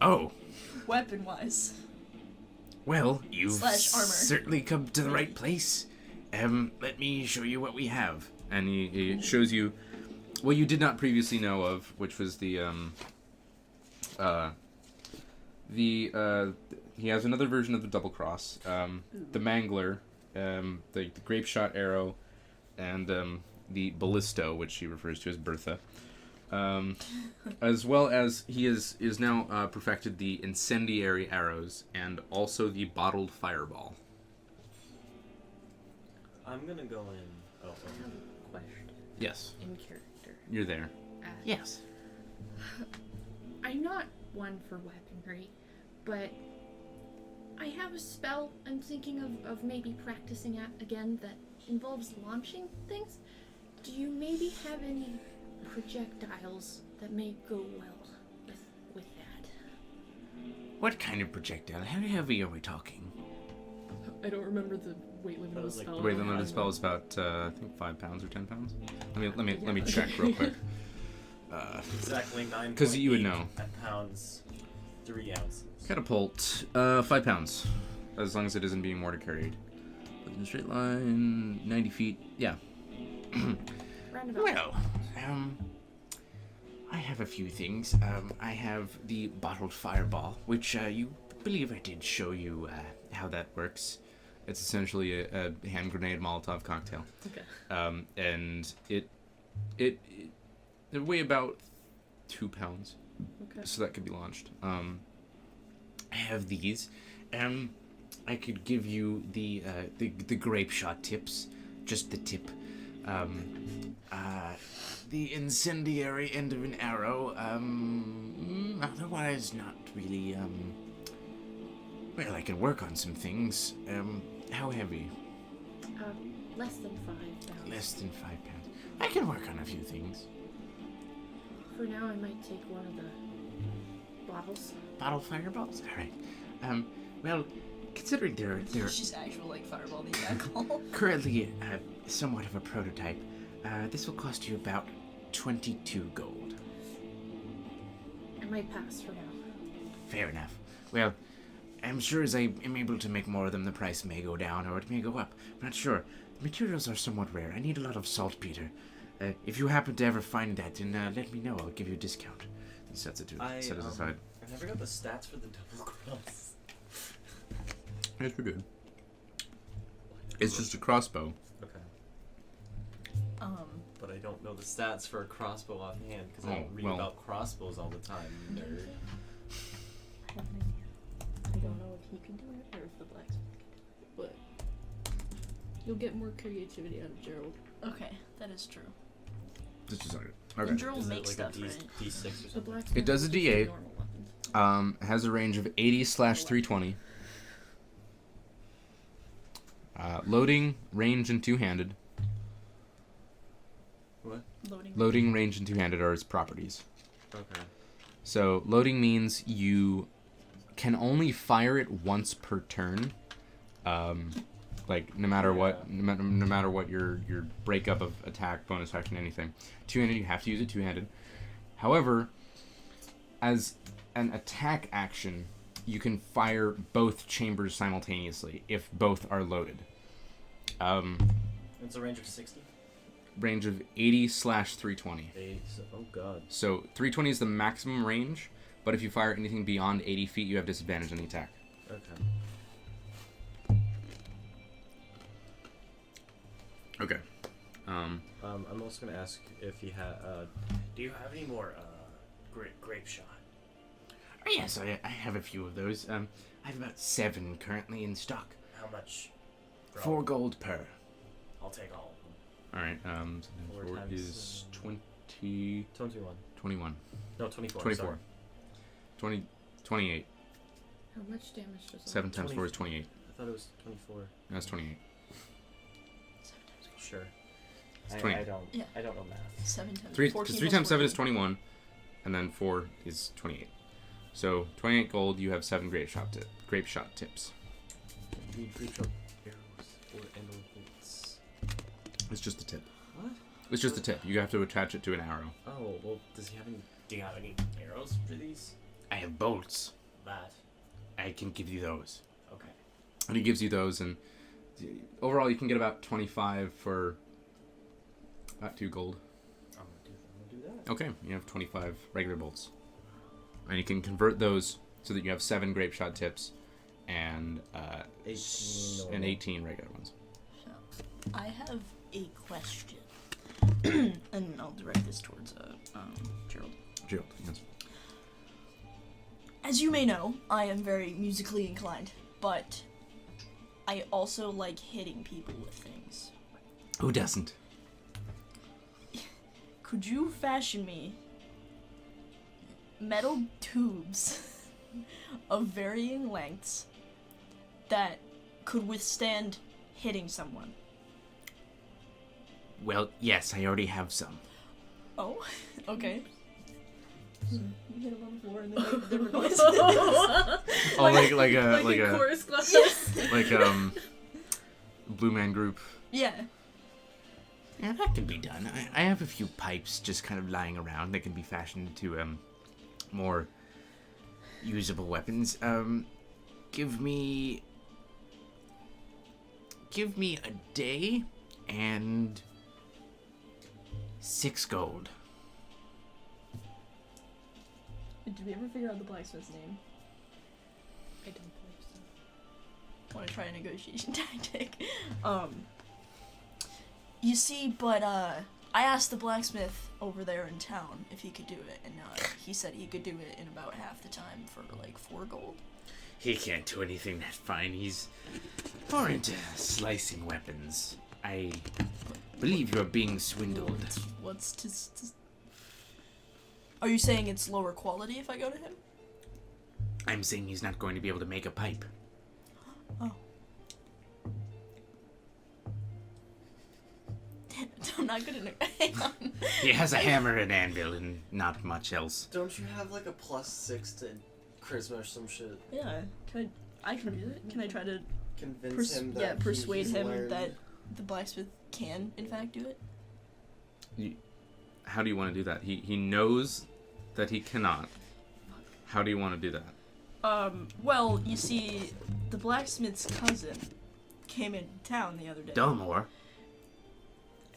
Oh, weapon-wise. well, you've Slash armor. certainly come to the right place. Let me show you what we have. And he shows you what you did not previously know of, which was he has another version of the double cross, the mangler, the grape shot arrow, and the ballisto, which he refers to as Bertha, as well as he is now perfected the incendiary arrows and also the bottled fireball. I'm gonna go in. Oh, I have a question Yes, in character. you're there. Yes. I'm not one for weaponry, but I have a spell I'm thinking of maybe practicing at again that involves launching things. Do you maybe have any projectiles that may go well with that? What kind of projectile? How heavy are we talking? I don't remember the weight limit of the spell. The weight limit of the spell is about I think 5 pounds or 10 pounds. Let me check real quick. exactly 9. 'Cause you would know. Pounds, 3 ounces. Catapult, 5 pounds, as long as it isn't being mortar carried. Within a straight line, 90 feet. Yeah. Roundabout. Well, I have a few things. I have the bottled fireball, which you believe I did show you how that works. It's essentially a hand grenade Molotov cocktail. Okay. And it weigh about 2 pounds. Okay. So that could be launched. I have these. I could give you the grape shot tips, just the tip. The incendiary end of an arrow. Otherwise, not really. Well, I can work on some things. How heavy? Less than 5 pounds. Less than 5 pounds. I can work on a few things. For now, I might take one of the bottles. Bottle fireballs. All right. Well, considering they're It's just actual, like, fireball the alcohol. currently somewhat of a prototype, this will cost you about 22 gold. I might pass for now. Fair enough. Well, I'm sure as I am able to make more of them, the price may go down or it may go up. I'm not sure. The materials are somewhat rare. I need a lot of saltpeter. If you happen to ever find that, then let me know. I'll give you a discount. He sets it I aside. never got the stats for the double cross. It's pretty good. It's just a crossbow. Okay. But I don't know the stats for a crossbow offhand because I Oh, don't read well. about crossbows all the time. Nerd. I have an idea. I don't know if he can do it or if the blacksmith can do it, but you'll get more creativity out of Gerald. okay, that is true. Just a second. And Okay. Gerald Is it makes like stuff, a right? D6 or The something? blacksmith It does a is just D8. normal weapons. Has a range of 80/320. Loading, range, and two-handed. What? Loading, range, and two-handed are its properties. Okay. So loading means you can only fire it once per turn. Like no matter what, no matter what your breakup of attack, bonus action, anything. Two-handed, you have to use it two-handed. However, as an attack action, you can fire both chambers simultaneously if both are loaded. It's a range of 60? Range of 80/320. 8. Oh god. So 320 is the maximum range, but if you fire anything beyond 80 feet, you have disadvantage on the attack. Okay. Okay. I'm also gonna ask if you do you have any more grape shot? Oh, yes, I have a few of those. I have about 7 currently in stock. How much? 4 gold per. I'll take all of them. All right. Four 4 times, is 21. 21. No, 24. 24. Sorry. 28. How much damage does 7 times 4 is 28. I thought it was 24. That's 28. Sure. It's 20. I don't. Yeah. I don't know math. 7 times 3 14 times plus 7 is 14. 21, and then 4 is 28. So 28 gold. You have 7 grape shot tips. Need grape shot arrows or bolts. It's just a tip. What? It's just a tip. You have to attach it to an arrow. Oh well. Does he have any? Do you have any arrows for these? I have bolts. That. I can give you those. Okay. And he gives you those, and overall you can get about 25 for about 2 gold. I'm gonna do that. Okay, you have 25 regular bolts. And you can convert those so that you have 7 grape shot tips and 18 regular ones. So, I have a question. And I'll direct this towards Gerald. Gerald, yes. As you may know, I am very musically inclined, but I also like hitting people with things. Who doesn't? Could you fashion me metal tubes of varying lengths that could withstand hitting someone? Well, yes, I already have some. Oh, okay. You hit him on the floor and then make different noises. Oh, like a chorus class. Yes. like Blue Man Group. Yeah. Yeah, that can be done. I have a few pipes just kind of lying around that can be fashioned into more usable weapons. Give me a day and 6 gold. Did we ever figure out the blacksmith's name? I don't believe so. Want to try a negotiation tactic? You see, but I asked the blacksmith over there in town if he could do it, and he said he could do it in about half the time for like 4 gold. He can't do anything that fine. He's more into slicing weapons. I believe you're being swindled. What's Are you saying it's lower quality if I go to him? I'm saying he's not going to be able to make a pipe. Oh. Damn it, I'm not good at hang on. He has a hammer and anvil and not much else. Don't you have like a +6 to charisma or some shit? Yeah, I can do it. Can I try to Convince him that persuade he's him learned. that the blacksmith can, in fact, do it? How do you want to do that? He knows that he cannot. How do you want to do that? Well, you see, the blacksmith's cousin came into town the other day. Delmore?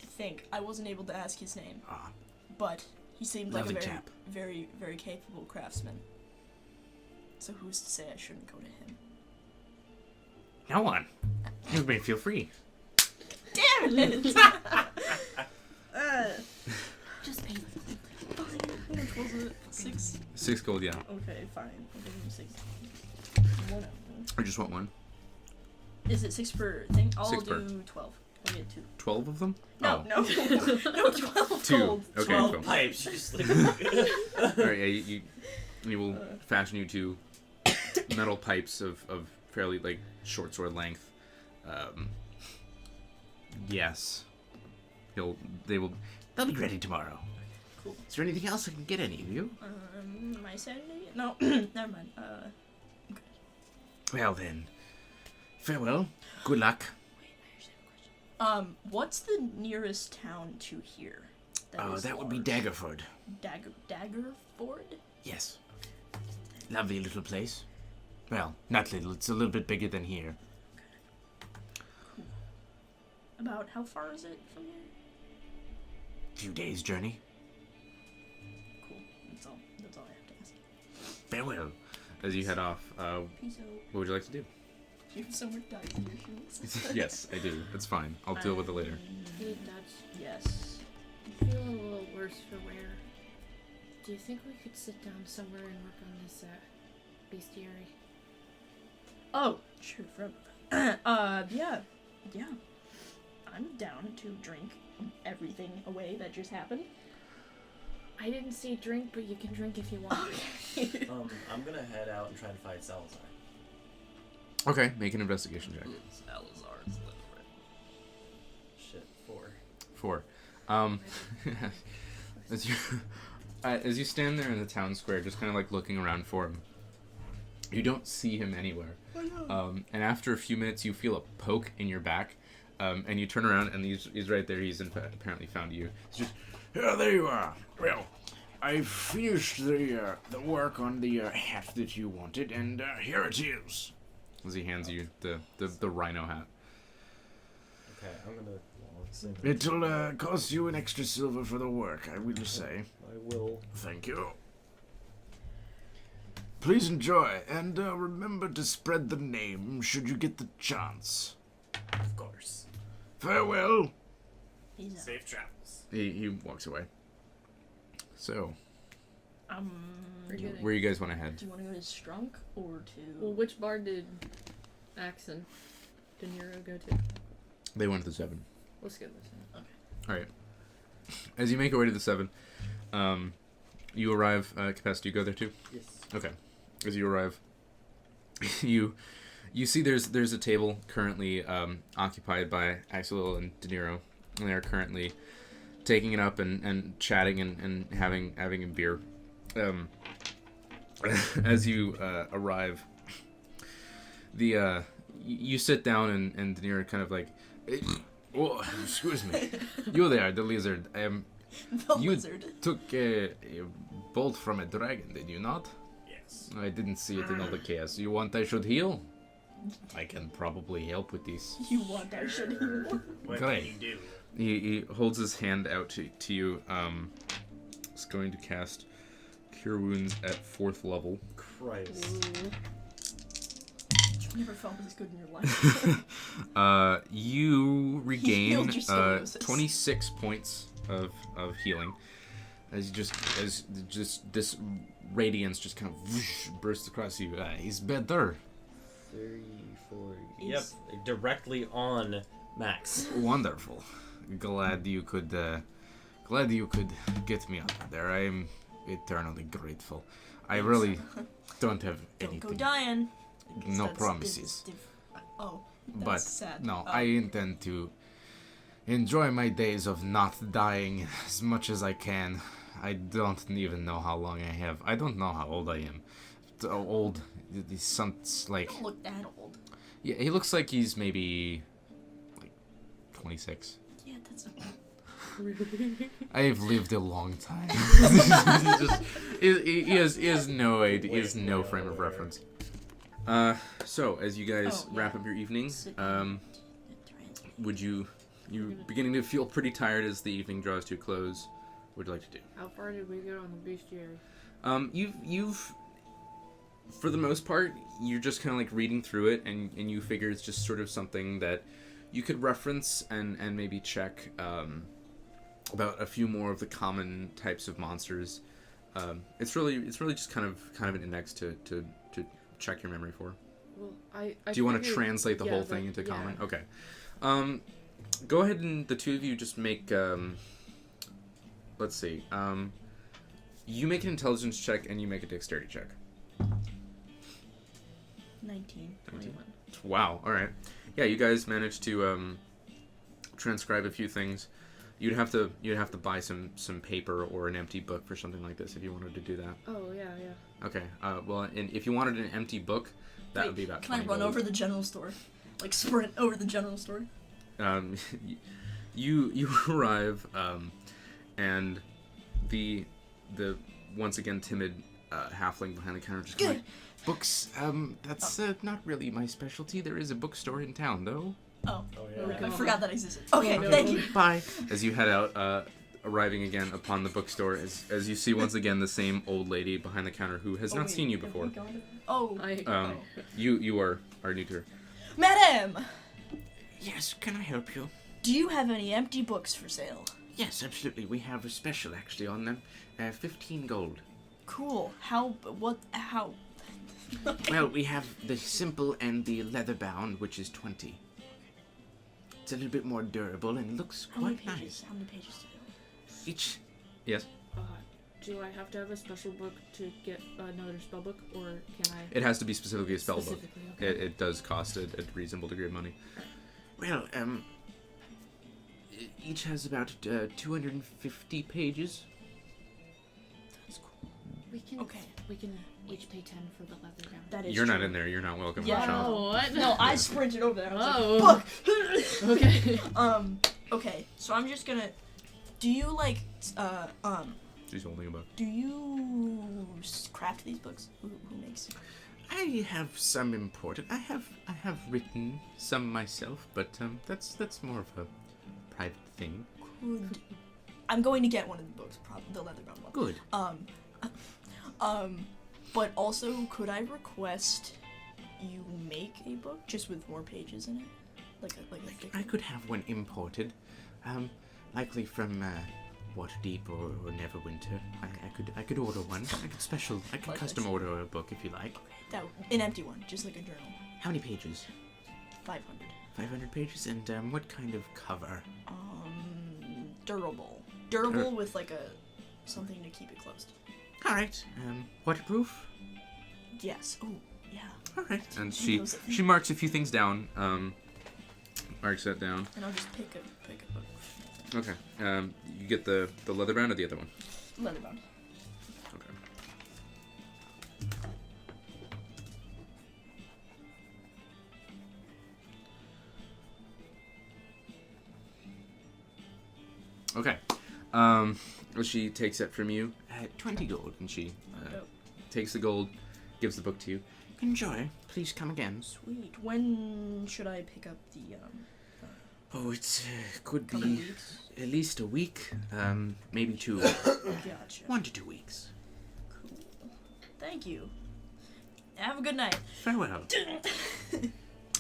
I think. I wasn't able to ask his name. Ah, But he seemed like a lovely very, chap. very, very capable craftsman. So who's to say I shouldn't go to him? no one. You may feel free. Damn it! Just pay. How much was it? 6? 6 gold, yeah. Okay, fine. I'll give him 6. One. I just want 1. Is it 6 per thing? I'll 6 per. do 12. I'll get 2. 12 of them? No, Oh. no, 12 2. gold. Okay, 12 cool. pipes. You just like. Alright, yeah, you will fashion you 2 metal pipes of fairly, like, short sword length. Yes. They'll They'll be ready tomorrow. Cool. Is there anything else I can get any of you? My sanity? No, never mind. Well then, farewell. Good luck. What's the nearest town to here? That would be large? Daggerford. Daggerford? Yes. Lovely little place. Well, not little. It's a little bit bigger than here. About how far is it from here? Few days' journey. Cool. That's all I have to ask. Farewell. as you head off. Peace out. What would you like to do? You have so much dice in your shoes. Yes, I do. It's fine. I'll deal with it later. Hey, Dutch. Yes. I'm feeling a little worse for wear. Do you think we could sit down somewhere and work on this, bestiary? Oh, sure. Yeah. I'm down to drink everything away that just happened. I didn't say drink, but you can drink if you want. Okay. I'm gonna head out and try to find Salazar. Okay, make an investigation check. Salazar's literate. Shit, 4. 4. As you stand there in the town square, just kind of like looking around for him, you don't see him anywhere. And after a few minutes, you feel a poke in your back, and you turn around, and he's right there. He's apparently found you. He's just, Yeah, there you are. Well, I finished the work on the hat that you wanted, and here it is. as he hands you the rhino hat. Okay, I'm gonna. It'll cost you an extra silver for the work, I will say. I will. Thank you. Please enjoy, and remember to spread the name should you get the chance. Of course. Farewell. He's Safe travels. He walks away. So, Forgetting. where you guys want to head? Do you want to go to Strunk or to? Well, which bar did Axe and De Niro go to? They went to the 7. Let's go this one. All right. As you make your way to the 7, you arrive. Kepesk, do you go there too? Yes. Okay. As you arrive, you see there's a table currently occupied by Axel and De Niro, and they are currently taking it up and chatting and having a beer. As you arrive, you sit down and De Niro kind of like, oh, excuse me, you there, the lizard. The You lizard. took a bolt from a dragon, did you not? Yes. I didn't see it in all the chaos. You want I should heal? I can probably help with these. You want I should heal. What Great. can you do? He holds his hand out to you. He's going to cast Cure Wounds at 4th level. Christ. You never felt this good in your life. You regain healed your scoliosis. 26 points of healing. As just this radiance just kind of whoosh, bursts across you. He's better. 30, 40. Yep, directly on Max. Wonderful. Glad you could get me out of there. I am eternally grateful. I really don't have Don't anything. go dying. No That's promises. Oh, that's But sad. no, Oh. I intend to enjoy my days of not dying as much as I can. I don't even know how long I have. I don't know how old I am. Old. He's sounds like. You don't look that old. Yeah, he looks like he's maybe like 26. Yeah, that's. I've lived a long time. he has no idea. He has no frame of reference. So as you guys wrap up your evening, would you beginning to feel pretty tired as the evening draws to a close? What would you like to do? How far did we get on the bestiary? You've for the most part, you're just kind of like reading through it, and you figure it's just sort of something that you could reference and maybe check about a few more of the common types of monsters. It's really just kind of an index to check your memory for. Well, I Do you want to figured- translate the yeah, whole thing into yeah. common? Okay. Go ahead and the two of you just make. Let's see. You make an intelligence check and you make a dexterity check. 19. 21. Wow. All right. Yeah, you guys managed to transcribe a few things. You'd have to buy some paper or an empty book for something like this if you wanted to do that. Oh yeah. Okay. Well, and if you wanted an empty book, that would be about. Can I 20 run gold. over the general store? Like sprint over the general store? You arrive, and the once again timid halfling behind the counter just kind of like, books. That's not really my specialty. There is a bookstore in town, though. Oh, Oh I yeah. forgot that existed. Okay, no. thank you. Bye. As you head out, arriving again upon the bookstore, as you see once again the same old lady behind the counter who has not seen you before. Oh, I You are new to her. Madam, Yes, can I help you? do you have any empty books for sale? Yes, absolutely. We have a special actually on them. 15 gold. Cool. How? Well, we have the simple and the leather bound, which is 20. It's a little bit more durable and looks How many quite pages? nice. How many pages do you Each. Yes. Do I have to have a special book to get another spell book, or can I? It has to be specifically a spell book. Specifically, okay. It does cost a reasonable degree of money. Well, each has about 250 pages. That's cool. We can. Okay. We can each pay 10 for the leather gown. That is You're not true. in there. You're not welcome. Yeah. Michelle. Oh, what? No, I sprinted over there. I was Oh. like, book! Okay. Okay, so I'm just gonna... Do you, like, She's holding a book. do you craft these books? Who makes? I have some imported. I have written some myself, but that's more of a private thing. Could... I'm going to get one of the books, the leather-bound one. Good. But also, could I request you make a book just with more pages in it? Like a thick I could have one imported, likely from Waterdeep or Neverwinter. I could order one. I could custom order a book if you like. that an empty one, just like a journal. How many pages? 500. 500 pages, and what kind of cover? Durable. Durable with like something to keep it closed. All right. Waterproof. Yes. Oh, yeah. All right. And she marks a few things down. Marks that down. And I'll just pick a book. Okay. You get the leather bound or the other one? Leather-bound. Okay. Okay. Well, she takes it from you. 20 gold, and she Dope. takes the gold, gives the book to you. enjoy. Please come again. Sweet. When should I pick up the Oh, it's could couple be weeks? at least a week, maybe 2. Gotcha. 1 to 2 weeks. Cool. Thank you. Have a good night. Farewell.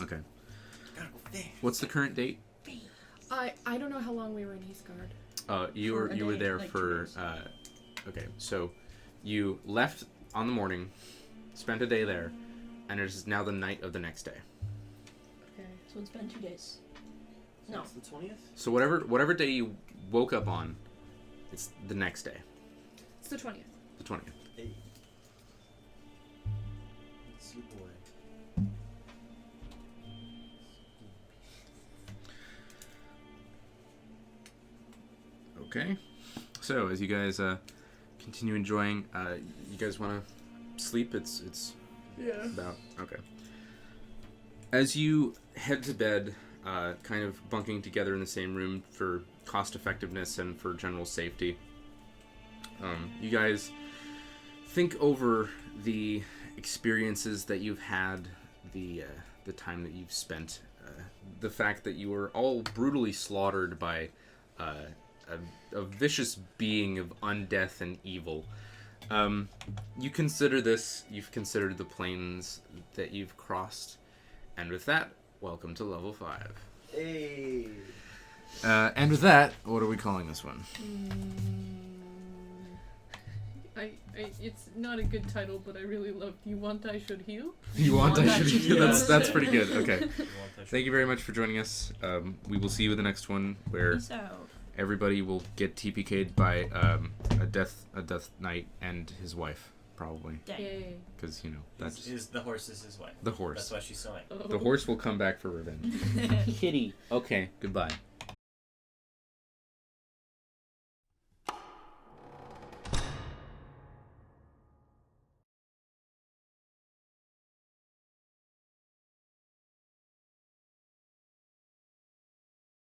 Okay. What's the current date? I don't know how long we were in Ysgard. You For a were day, there like 2 for days. okay, so you left on the morning, spent a day there, and it is now the night of the next day. Okay. So it's been 2 days. No. It's the 20th? So whatever day you woke up on, it's the next day, It's the 20th. the 20th. Hey. Sleep away. Okay. So as you guys continue enjoying, you guys want to sleep? It's Yeah. about okay. As you head to bed, kind of bunking together in the same room for cost effectiveness and for general safety, you guys think over the experiences that you've had, the time that you've spent, the fact that you were all brutally slaughtered by a vicious being of undeath and evil. You've considered the planes that you've crossed, and with that, welcome to level 5. Hey. And with that, what are we calling this one? It's not a good title, but I really loved You Want I Should Heal. You want I should heal. Yes. That's pretty good. Okay. You want that Thank you very much for joining us. We will see you in the next one, where Peace out. everybody will get TPK'd by a death knight and his wife, probably, Dang. Yay. because that's the horse is his wife. the horse. That's why she's sewing. Oh. The horse will come back for revenge. Kitty. Okay. Goodbye.